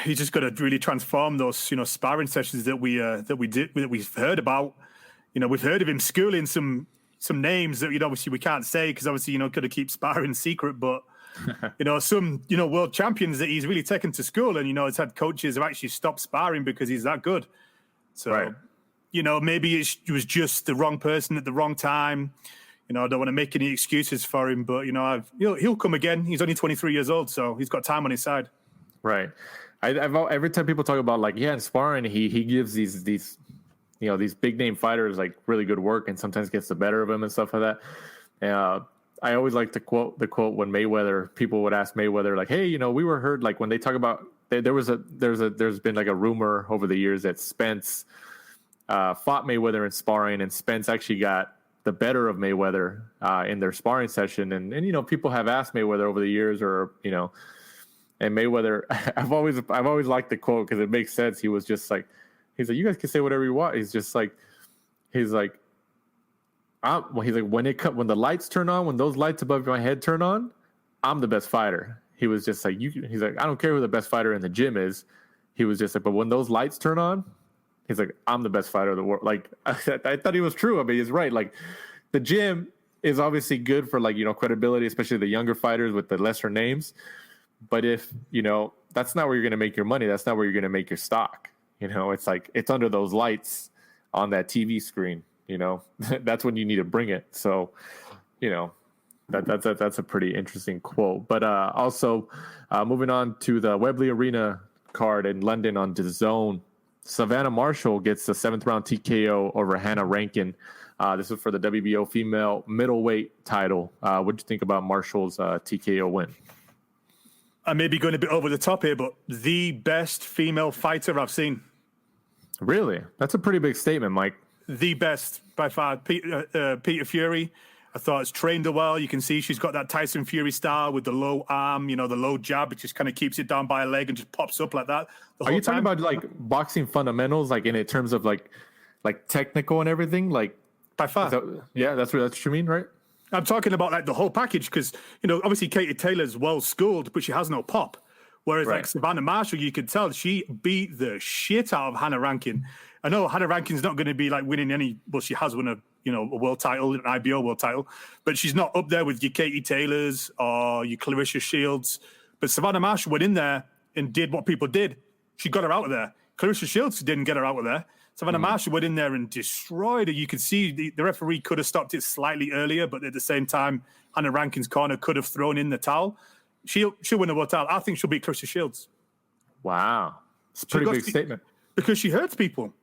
he's just got to really transform those, you know, sparring sessions that we've heard about. You know, we've heard of him schooling some names that, you know, obviously we can't say because obviously, you know, got to keep sparring secret. But you know, some, you know, world champions that he's really taken to school, and, you know, has had coaches who actually stopped sparring because he's that good. So, right. You know, maybe it was just the wrong person at the wrong time. You know, I don't want to make any excuses for him, but, you know, he'll come again. He's only 23 years old, so he's got time on his side. Right. I've every time people talk about, like, in sparring, he gives these you know, these big name fighters like really good work, and sometimes gets the better of them and stuff like that. I always like to quote when Mayweather, people would ask Mayweather, like, hey, you know, we were heard, like, when they talk about there's been like a rumor over the years that Spence fought Mayweather in sparring, and Spence actually got the better of Mayweather in their sparring session, and you know, people have asked Mayweather over the years, or, you know, and Mayweather, I've always liked the quote because it makes sense. He was just like, he's like, you guys can say whatever you want. He's like, when the lights turn on, when those lights above my head turn on, I'm the best fighter. He was just like, he's like, I don't care who the best fighter in the gym is. He was just like, but when those lights turn on, he's like, I'm the best fighter of the world. Like, I thought he was true. I mean, he's right. Like, the gym is obviously good for, like, you know, credibility, especially the younger fighters with the lesser names. But if, you know, that's not where you're going to make your money. That's not where you're going to make your stock. You know, it's like, it's under those lights on that TV screen, you know, that's when you need to bring it. So, you know, that's a pretty interesting quote. But also moving on to the Wembley Arena card in London on DAZN, Savannah Marshall gets the 7th round TKO over Hannah Rankin. This is for the WBO female middleweight title. What do you think about Marshall's TKO win? I may be going a bit over the top here, but the best female fighter I've seen. Really? That's a pretty big statement, Mike. The best by far. Peter Fury, I thought it's trained her well. You can see she's got that Tyson Fury style with the low arm, you know, the low jab. It just kind of keeps it down by a leg and just pops up like that. Are you talking about, like, boxing fundamentals, like, in terms of like technical and everything? Like, by far. That's what you mean, right? I'm talking about, like, the whole package, because, you know, obviously Katie Taylor's well schooled, but she has no pop. Whereas, like, Savannah Marshall, you could tell she beat the shit out of Hannah Rankin. I know Hannah Rankin's not going to be, like, winning any, well, she has won a world title, an IBO world title, but she's not up there with your Katie Taylors or your Clarissa Shields. But Savannah Marshall went in there and did what people did. She got her out of there. Clarissa Shields didn't get her out of there. Savannah Marshall went in there and destroyed her. You could see the referee could have stopped it slightly earlier, but at the same time, Hannah Rankin's corner could have thrown in the towel. She'll win a world title. I think she'll beat Clarissa Shields. Wow. It's a pretty big statement. Because she hurts people.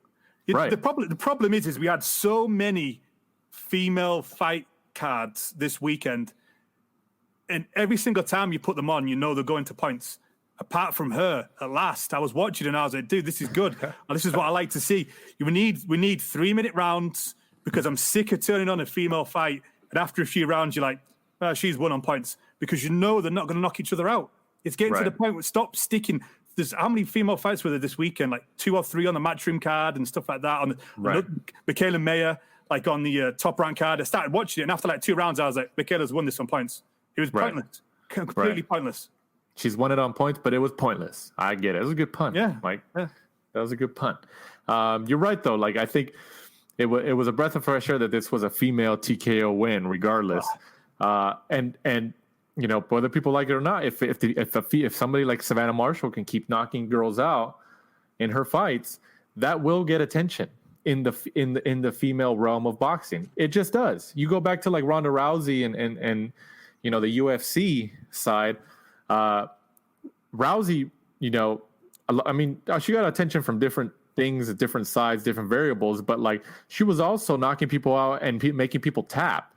Right. The problem is we had so many female fight cards this weekend, and every single time you put them on, you know they're going to points. Apart from her, at last, I was watching and I was like, dude, this is good. This is what I like to see. We need 3-minute rounds, because I'm sick of turning on a female fight, and after a few rounds, you're like, she's won on points, because you know they're not going to knock each other out. It's getting to the point where stop sticking there's how many female fights were there this weekend? Like 2 or 3 on the Matchroom card and stuff like that. On Michaela Mayer, like on the Top Rank card. I started watching it, and after like 2 rounds, I was like, Michaela's won this on points. It was pointless, completely pointless. She's won it on points, but it was pointless. I get it. It was a good punt. Yeah, Mike. Yeah. That was a good punt. You're right, though. Like, I think it was a breath of fresh air that this was a female TKO win, regardless. And you know, whether people like it or not, if somebody like Savannah Marshall can keep knocking girls out in her fights, that will get attention in the female realm of boxing. It just does. You go back to like Ronda Rousey and you know, the UFC side. Rousey, you know, I mean, she got attention from different things, different sides, different variables, but like she was also knocking people out and making people tap.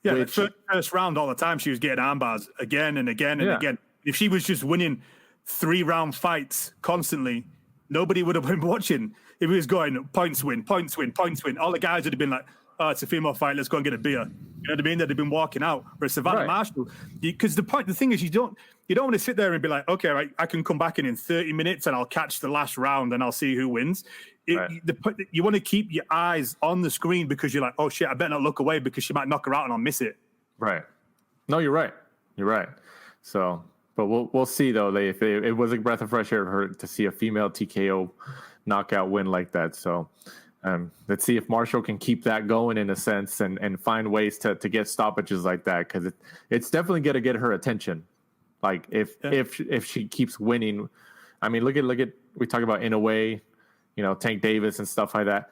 Yeah, the first round all the time, she was getting armbars again and again and again. If she was just winning 3-round fights constantly, nobody would have been watching. If it was going points win, points win, points win, all the guys would have been like, oh, it's a female fight, let's go and get a beer. You know what I mean? They'd have been walking out. Whereas Savannah Marshall, because the thing is, you don't want to sit there and be like, okay, right, I can come back in 30 minutes and I'll catch the last round and I'll see who wins. You want to keep your eyes on the screen because you're like, oh shit, I better not look away because she might knock her out and I'll miss it. Right. No, you're right. You're right. So, but we'll see though. If it was a breath of fresh air for her to see a female TKO knockout win like that. So, let's see if Marshall can keep that going in a sense and find ways to get stoppages like that, because it's definitely going to get her attention. Like if she keeps winning, I mean, look at we talk about Inoue, you know, Tank Davis and stuff like that.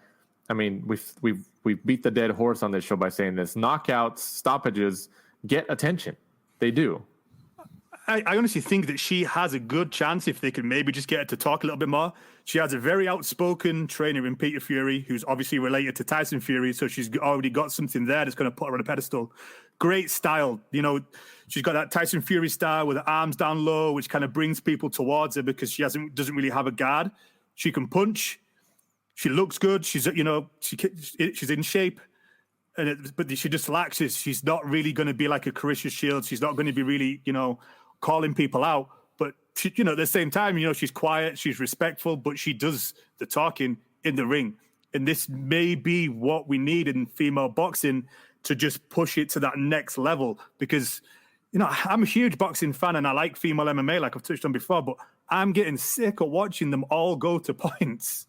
I mean, we've beat the dead horse on this show by saying this. Knockouts, stoppages get attention. They do. I honestly think that she has a good chance if they can maybe just get her to talk a little bit more. She has a very outspoken trainer in Peter Fury, who's obviously related to Tyson Fury, so she's already got something there that's going to put her on a pedestal. Great style. You know, she's got that Tyson Fury style with her arms down low, which kind of brings people towards her because she doesn't really have a guard. She can punch. She looks good. She's in shape. But she just lacks is she's not really going to be like a Carissa Shields. She's not going to be really, you know, calling people out. But she, you know, at the same time, you know, she's quiet, she's respectful, but she does the talking in the ring. And this may be what we need in female boxing to just push it to that next level. Because, you know, I'm a huge boxing fan and I like female MMA, like I've touched on before, but I'm getting sick of watching them all go to points.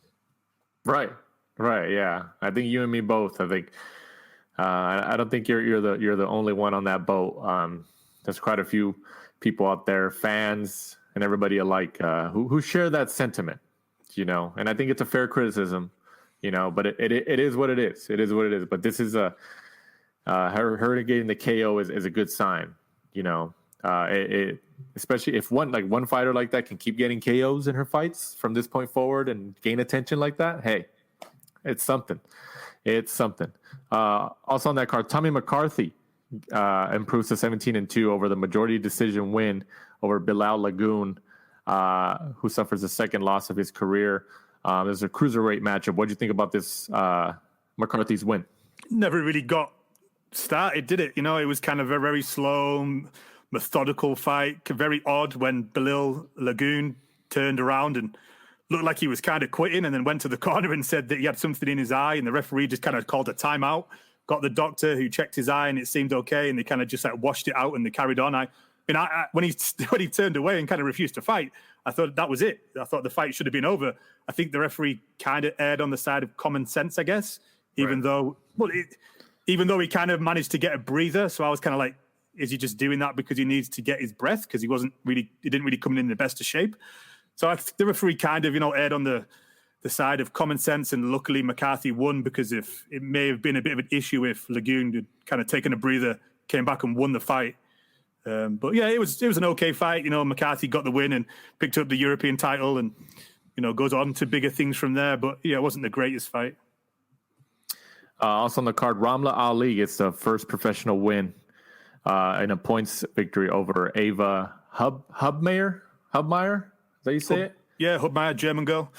Right. Yeah. I think you and me both. I think I don't think you're the only one on that boat. There's quite a few people out there, fans and everybody alike, who share that sentiment, you know. And I think it's a fair criticism, you know. But it is what it is. It is what it is. But this is her getting the KO is a good sign, you know. Especially if one fighter like that can keep getting KOs in her fights from this point forward and gain attention like that. Hey, it's something. It's something. Also on that card, Tommy McCarthy improves to 17-2 over the majority decision win over Bilal Lagoon, who suffers the second loss of his career. There's a cruiserweight matchup. What do you think about this McCarthy's win? Never really got started, did it? You know, it was kind of a very slow, methodical fight. Very odd when Bilal Lagoon turned around and looked like he was kind of quitting and then went to the corner and said that he had something in his eye, and the referee just kind of called a timeout, got the doctor who checked his eye and it seemed okay, and they kind of just like washed it out and they carried on. When he turned away and kind of refused to fight, I thought that was it. I thought the fight should have been over. I think the referee kind of erred on the side of common sense, I guess, even though he kind of managed to get a breather. So I was kind of like, is he just doing that because he needs to get his breath? Because he didn't really come in the best of shape. So the referee kind of, you know, erred on the side of common sense, and luckily McCarthy won, because if it may have been a bit of an issue if Lagoon had kind of taken a breather, came back and won the fight. But yeah, it was an okay fight. You know, McCarthy got the win and picked up the European title, and you know, goes on to bigger things from there. But yeah, it wasn't the greatest fight. Also on the card, Ramla Ali gets the first professional win in a points victory over Ava Hubmaier. Is that you say it? Yeah, Hubmaier, German girl.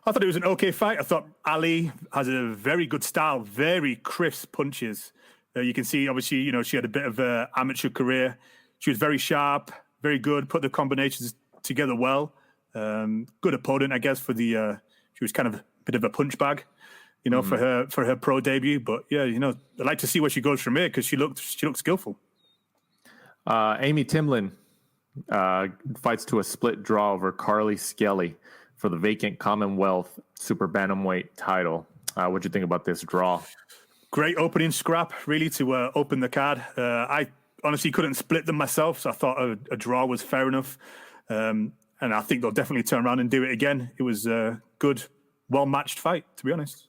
I thought it was an okay fight. I thought Ali has a very good style, very crisp punches. You can see, obviously, you know, she had a bit of an amateur career. She was very sharp, very good, put the combinations together well. Good opponent, I guess, for the. She was kind of a bit of a punch bag, for her pro debut. But yeah, I'd like to see where she goes from here because she looked skillful. Amy Timlin fights to a split draw over Carly Skelly for the vacant Commonwealth Super Bantamweight title. What'd you think about this draw? Great opening scrap, really, to open the card. I honestly couldn't split them myself, so I thought a draw was fair enough. And I think they'll definitely turn around and do it again. It was a good, well-matched fight, to be honest.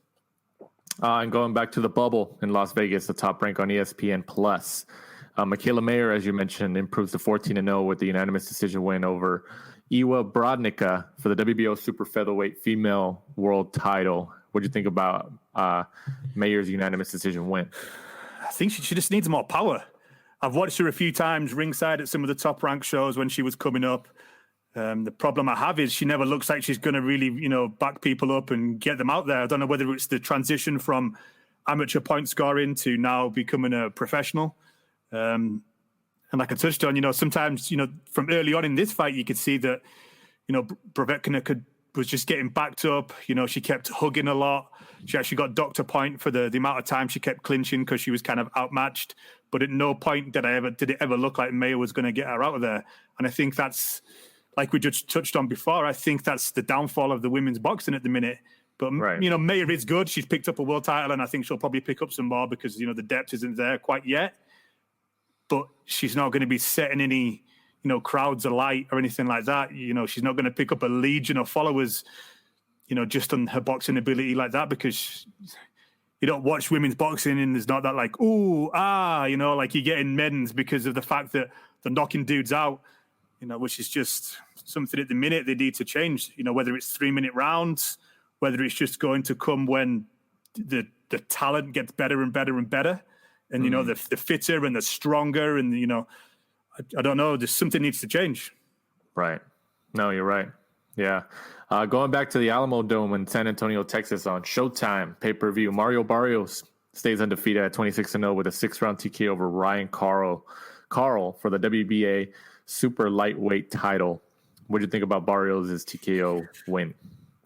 And going back to the bubble in Las Vegas, the top rank on ESPN Plus. Michaela Mayer, as you mentioned, improves to 14-0 with the unanimous decision win over Iwa Brodnicka for the WBO Super Featherweight Female World Title. What do you think about Mayer's unanimous decision win? I think she just needs more power. I've watched her a few times ringside at some of the top rank shows when she was coming up. The problem I have is she never looks like she's going to really, back people up and get them out there. I don't know whether it's the transition from amateur point scoring to now becoming a professional. And like I touched on, sometimes, from early on in this fight, you could see that, Brodnicka was just getting backed up. She kept hugging a lot. She actually got docked a point for the amount of time she kept clinching because she was kind of outmatched. But at no point did it ever look like Mayer was going to get her out of there. And I think that's, like we just touched on before, I think that's the downfall of the women's boxing at the minute. But, right. Mayer is good. She's picked up a world title, and I think she'll probably pick up some more because, the depth isn't there quite yet. But she's not going to be setting any, crowds alight or anything like that. She's not going to pick up a legion of followers, just on her boxing ability like that, because you don't watch women's boxing and there's not that like, ooh, like you get in men's because of the fact that they're knocking dudes out, which is just something at the minute they need to change, whether it's 3-minute rounds, whether it's just going to come when the talent gets better and better and better. And, the fitter and the stronger and, I don't know, there's something needs to change. Right. No, you're right. Yeah. Going back to the Alamo Dome in San Antonio, Texas on Showtime pay-per-view, Mario Barrios stays undefeated at 26-0 with a 6-round TK over Ryan Carl for the WBA Super Lightweight title. What do you think about Barrios' TKO win?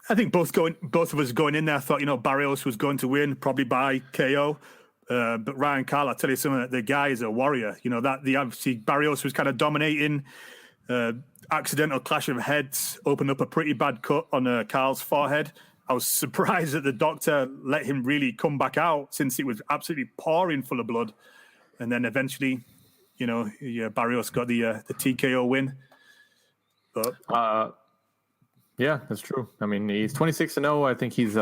I think both of us going in there, I thought, Barrios was going to win, probably by KO. But Ryan Carl, I'll tell you something, the guy is a warrior. Obviously Barrios was kind of dominating. Accidental clash of heads opened up a pretty bad cut on Carl's forehead. I was surprised that the doctor let him really come back out since it was absolutely pouring full of blood. And then eventually, Barrios got the TKO win. But yeah, that's true. I mean, he's 26-0. I think he's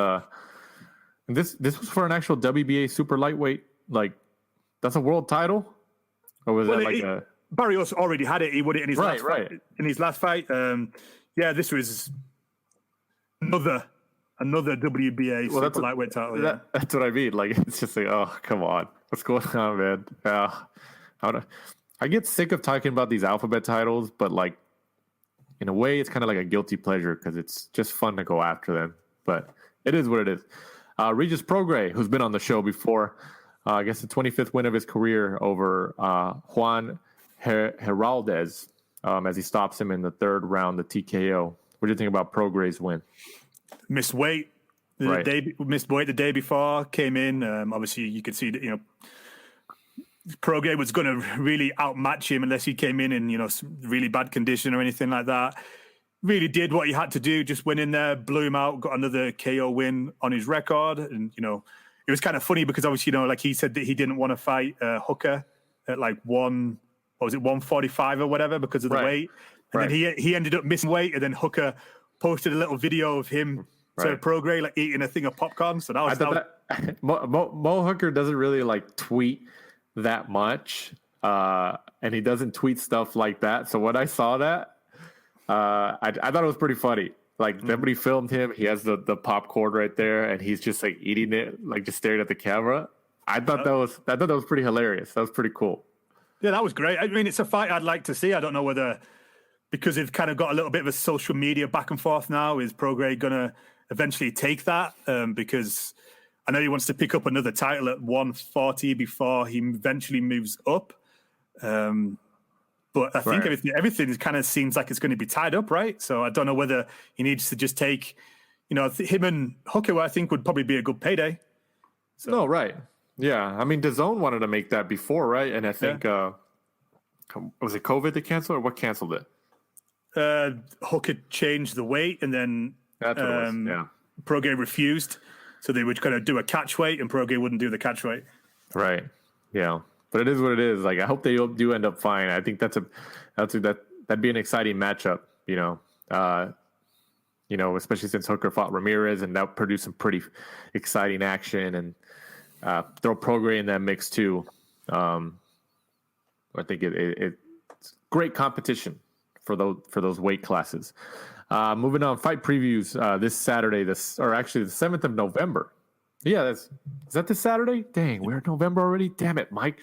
This was for an actual WBA super lightweight, like that's a world title, or was that like a? Barrios already had it. He won it in his last fight. In his last fight, this was another WBA super lightweight title. That's what I mean. Like it's just like, oh come on, what's going on, man? I get sick of talking about these alphabet titles, but like in a way, it's kind of like a guilty pleasure because it's just fun to go after them. But it is what it is. Regis Prograis, who's been on the show before, I guess the 25th win of his career over Juan Heraldez as he stops him in the third round, the TKO. What do you think about Prograis' win? Missed weight the day before, came in. Obviously, you could see that, Prograis was going to really outmatch him unless he came in really bad condition or anything like that. Really did what he had to do, just went in there, blew him out, got another KO win on his record. And, it was kind of funny because obviously, like he said that he didn't want to fight Hooker at like 145 or whatever because of the weight. And then he ended up missing weight. And then Hooker posted a little video of him, so Prograis, like eating a thing of popcorn. So that was Mo Hooker doesn't really like tweet that much. And he doesn't tweet stuff like that. So when I saw that, I thought it was pretty funny. Like somebody filmed him. He has the popcorn right there, and he's just like eating it, like just staring at the camera. I thought that was pretty hilarious. That was pretty cool. Yeah, that was great. I mean, it's a fight I'd like to see. I don't know whether because they've kind of got a little bit of a social media back and forth now. Is Prograis gonna eventually take that? Because I know he wants to pick up another title at 140 before he eventually moves up. But But I think everything kind of seems like it's going to be tied up, right? So I don't know whether he needs to just take, him and Hooker, I think, would probably be a good payday. So. Oh, No, right. Yeah. I mean, DAZN wanted to make that before, right? And I think, was it COVID that canceled or what canceled it? Hooker changed the weight and then That's what it was. Yeah. Prograis refused. So they would kind of do a catch weight and Prograis wouldn't do the catch weight. Right. Yeah. But it is what it is. Like, I hope they do end up fine. I think that'd be an exciting matchup, especially since Hooker fought Ramirez and that produced some pretty exciting action, and throw Prograis in that mix too. I think it's great competition for those weight classes. Moving on, fight previews this Saturday, the 7th of November. Yeah, is that this Saturday? Dang, we're in November already. Damn it, Mike.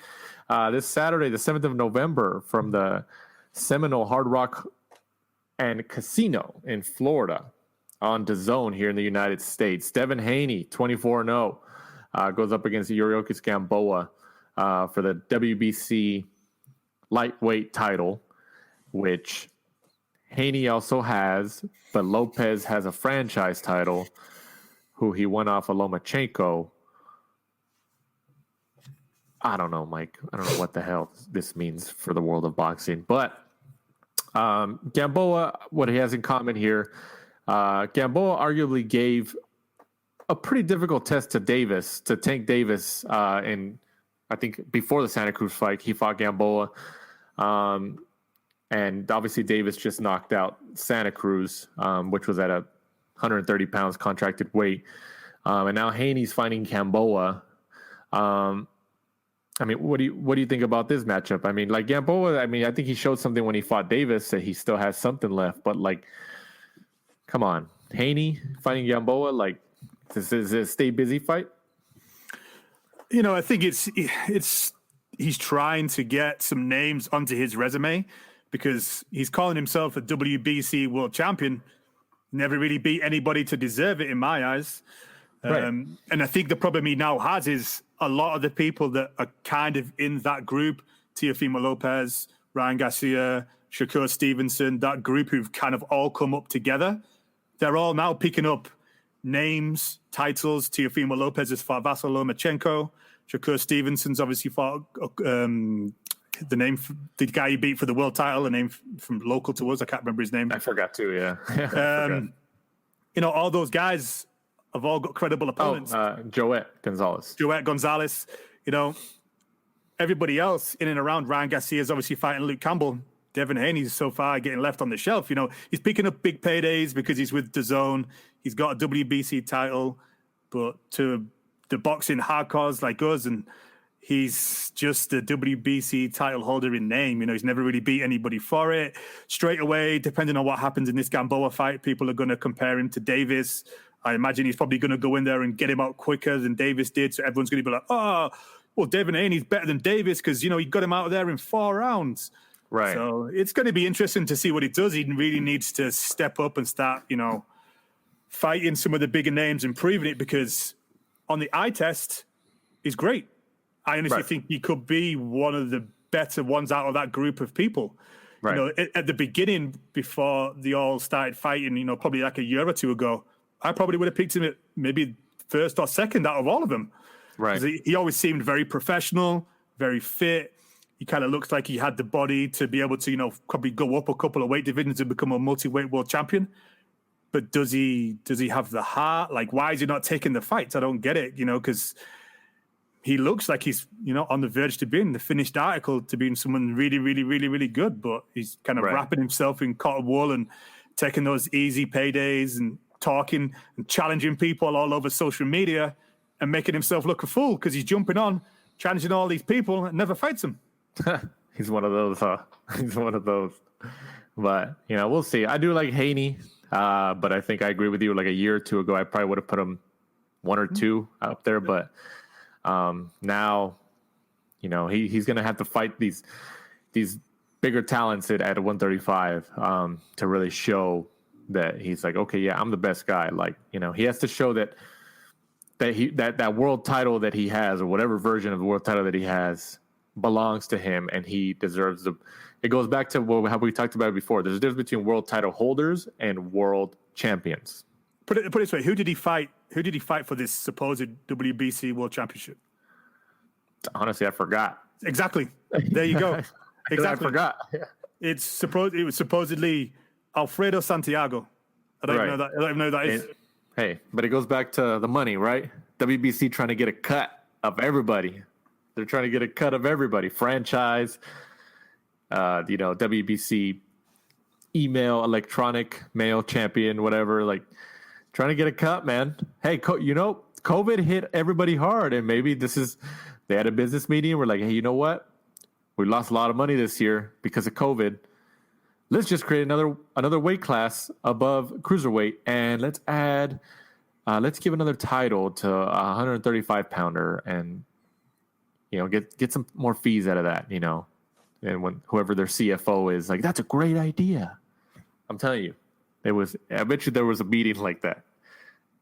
This Saturday, the 7th of November, from the Seminole Hard Rock and Casino in Florida on DAZN here in the United States. Devin Haney, 24-0, goes up against Yuriorkis Gamboa for the WBC lightweight title, which Haney also has, but Lopez has a franchise title, who he won off of Lomachenko. I don't know, Mike. I don't know what the hell this means for the world of boxing. But Gamboa, what he has in common here, Gamboa arguably gave a pretty difficult test to Tank Davis, in, I think, before the Santa Cruz fight. He fought Gamboa. And obviously Davis just knocked out Santa Cruz, which was at a 130 pounds contracted weight. And now Haney's fighting Gamboa. I mean, what do you think about this matchup? I mean, like Gamboa, I think he showed something when he fought Davis that he still has something left, but like, come on, Haney fighting Gamboa, like, is it a stay busy fight? I think he's trying to get some names onto his resume because he's calling himself a WBC world champion. Never really beat anybody to deserve it in my eyes. Right. And I think the problem he now has is a lot of the people that are kind of in that group, Teofimo Lopez, Ryan Garcia, Shakur Stevenson, that group who've kind of all come up together, they're all now picking up names, titles. Teofimo Lopez has fought Vasyl Lomachenko. Shakur Stevenson's obviously fought the guy he beat for the world title, a name from local to us. I can't remember his name. I forgot too, yeah. All those guys have all got credible opponents. Joet Gonzalez. Everybody else in and around Ryan Garcia is obviously fighting Luke Campbell. Devin Haney's so far getting left on the shelf. He's picking up big paydays because he's with DAZN. He's got a WBC title, but to the boxing hardcores like us, and he's just a WBC title holder in name. He's never really beat anybody for it. Straight away, depending on what happens in this Gamboa fight, people are going to compare him to Davis. I imagine he's probably going to go in there and get him out quicker than Davis did. So everyone's going to be like, oh, well, Devin Haney's better than Davis because, he got him out of there in 4 rounds. Right. So it's going to be interesting to see what he does. He really needs to step up and start, fighting some of the bigger names and proving it, because on the eye test, he's great. I honestly think he could be one of the better ones out of that group of people. Right. At the beginning, before they all started fighting, probably like a year or two ago, I probably would have picked him at maybe first or second out of all of them. Right. He always seemed very professional, very fit. He kind of looks like he had the body to be able to, probably go up a couple of weight divisions and become a multi-weight world champion. But does he have the heart? Like, why is he not taking the fights? I don't get it, because he looks like he's, on the verge to being the finished article, to being someone really, really, really, really good. But he's kind of wrapping himself in cotton wool and taking those easy paydays and talking and challenging people all over social media and making himself look a fool because he's jumping on, challenging all these people and never fights them. He's one of those, huh? He's one of those. But, we'll see. I do like Haney, but I think I agree with you. Like a year or two ago, I probably would have put him 1 or 2 up there. But now, he's going to have to fight these bigger talents at 135 to really show that he's like, okay, yeah, I'm the best guy. Like, he has to show that world title that he has, or whatever version of the world title that he has, belongs to him, and he deserves the. It goes back to how we talked about it before. There's a difference between world title holders and world champions. Put it this way: who did he fight? Who did he fight for this supposed WBC World Championship? Honestly, I forgot. Exactly. There you go. Exactly. I forgot. It was supposedly Alfredo Santiago. I don't even know who that is. Hey, but it goes back to the money, right? WBC trying to get a cut of everybody. They're trying to get a cut of everybody. Franchise, WBC email, electronic mail champion, whatever. Like, trying to get a cut, man. Hey, COVID hit everybody hard, and maybe they had a business meeting. We're like, hey, you know what? We lost a lot of money this year because of COVID. Let's just create another weight class above cruiserweight, and let's give another title to a 135-pounder, and get some more fees out of that, And when whoever their CFO is like, that's a great idea. I'm telling you, I bet you there was a meeting like that.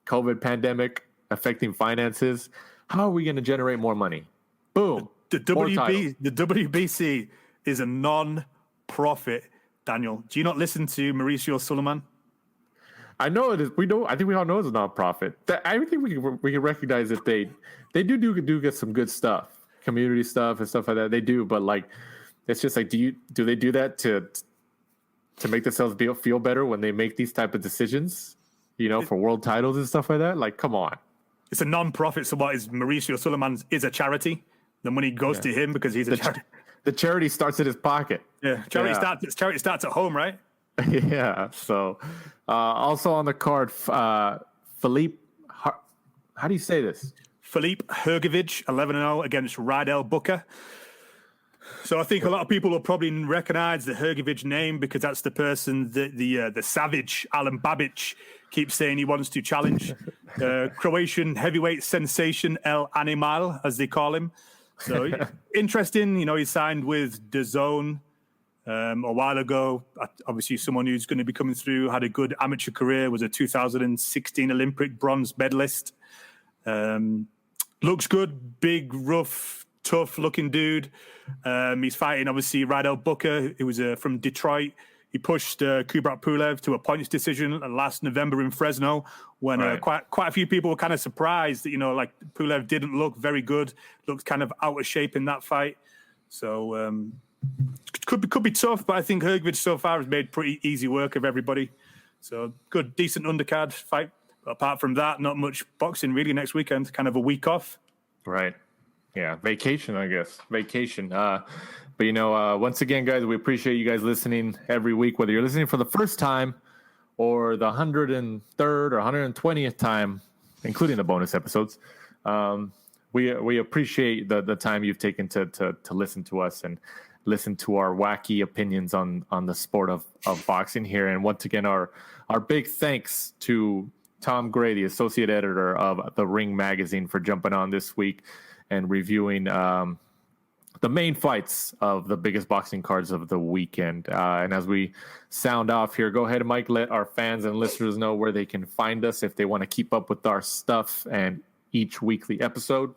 COVID pandemic affecting finances. How are we going to generate more money? Boom. The WBC is a non-profit. Daniel, do you not listen to Mauricio Suleiman? I know it is. I think we all know it's a nonprofit. I think we can recognize that they do get some good stuff, community stuff and stuff like that. They do, but like, it's just like, do they do that to make themselves feel better when they make these type of decisions? For world titles and stuff like that. Like, come on. It's a non-profit. So what is Mauricio Suleiman's is a charity? The money goes to him because he's a charity. The charity starts in his pocket. Yeah, charity starts at home, right? Yeah. So, also on the card, Philippe. How do you say this? Philippe Hrgović, 11-0 against Rydell Booker. So I think a lot of people will probably recognize the Hrgović name because that's the person that the savage Alan Babic keeps saying he wants to challenge. Croatian heavyweight sensation El Animal, as they call him. So interesting, he signed with DAZN a while ago. Obviously, someone who's going to be coming through, had a good amateur career, was a 2016 Olympic bronze medalist. Looks good, big, rough, tough-looking dude. He's fighting, obviously, Rydell Booker, who was from Detroit. He pushed Kubrat Pulev to a points decision last November in Fresno when quite a few people were kind of surprised that, Pulev didn't look very good, looked kind of out of shape in that fight. So could be tough, but I think Hrgović so far has made pretty easy work of everybody. So good, decent undercard fight. But apart from that, not much boxing really next weekend, kind of a week off. Right. Yeah, vacation, I guess. Vacation. But, once again, guys, we appreciate you guys listening every week, whether you're listening for the first time or the 103rd or 120th time, including the bonus episodes. We appreciate the time you've taken to listen to us and listen to our wacky opinions on the sport of boxing here. And once again, our big thanks to Tom Gray, the associate editor of The Ring Magazine, for jumping on this week and reviewing the main fights of the biggest boxing cards of the weekend. And as we sound off here, go ahead, Mike, let our fans and listeners know where they can find us if they want to keep up with our stuff and each weekly episode.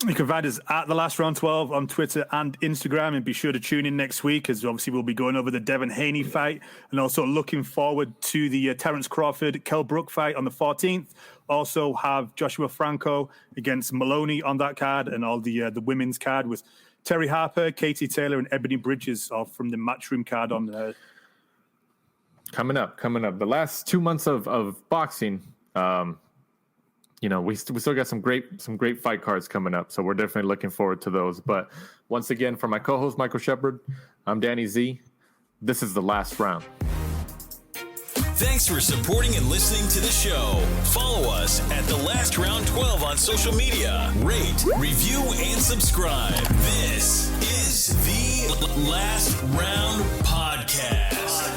You can find us at The Last Round 12 on Twitter and Instagram, and be sure to tune in next week, as obviously we'll be going over the Devin Haney fight and also looking forward to the Terence Crawford-Kell Brook fight on the 14th. Also have Joshua Franco against Maloney on that card, and all the women's card with Terry Harper, Katie Taylor, and Ebony Bridges, all from the Matchroom card on coming up. The last 2 months of boxing, we still got some great fight cards coming up, so we're definitely looking forward to those. But once again, for my co-host Michael Shepard, I'm Danny Z. This is The Last Round. Thanks for supporting and listening to the show. Follow us at The Last Round 12 on social media. Rate, review, and subscribe. This is The Last Round Podcast.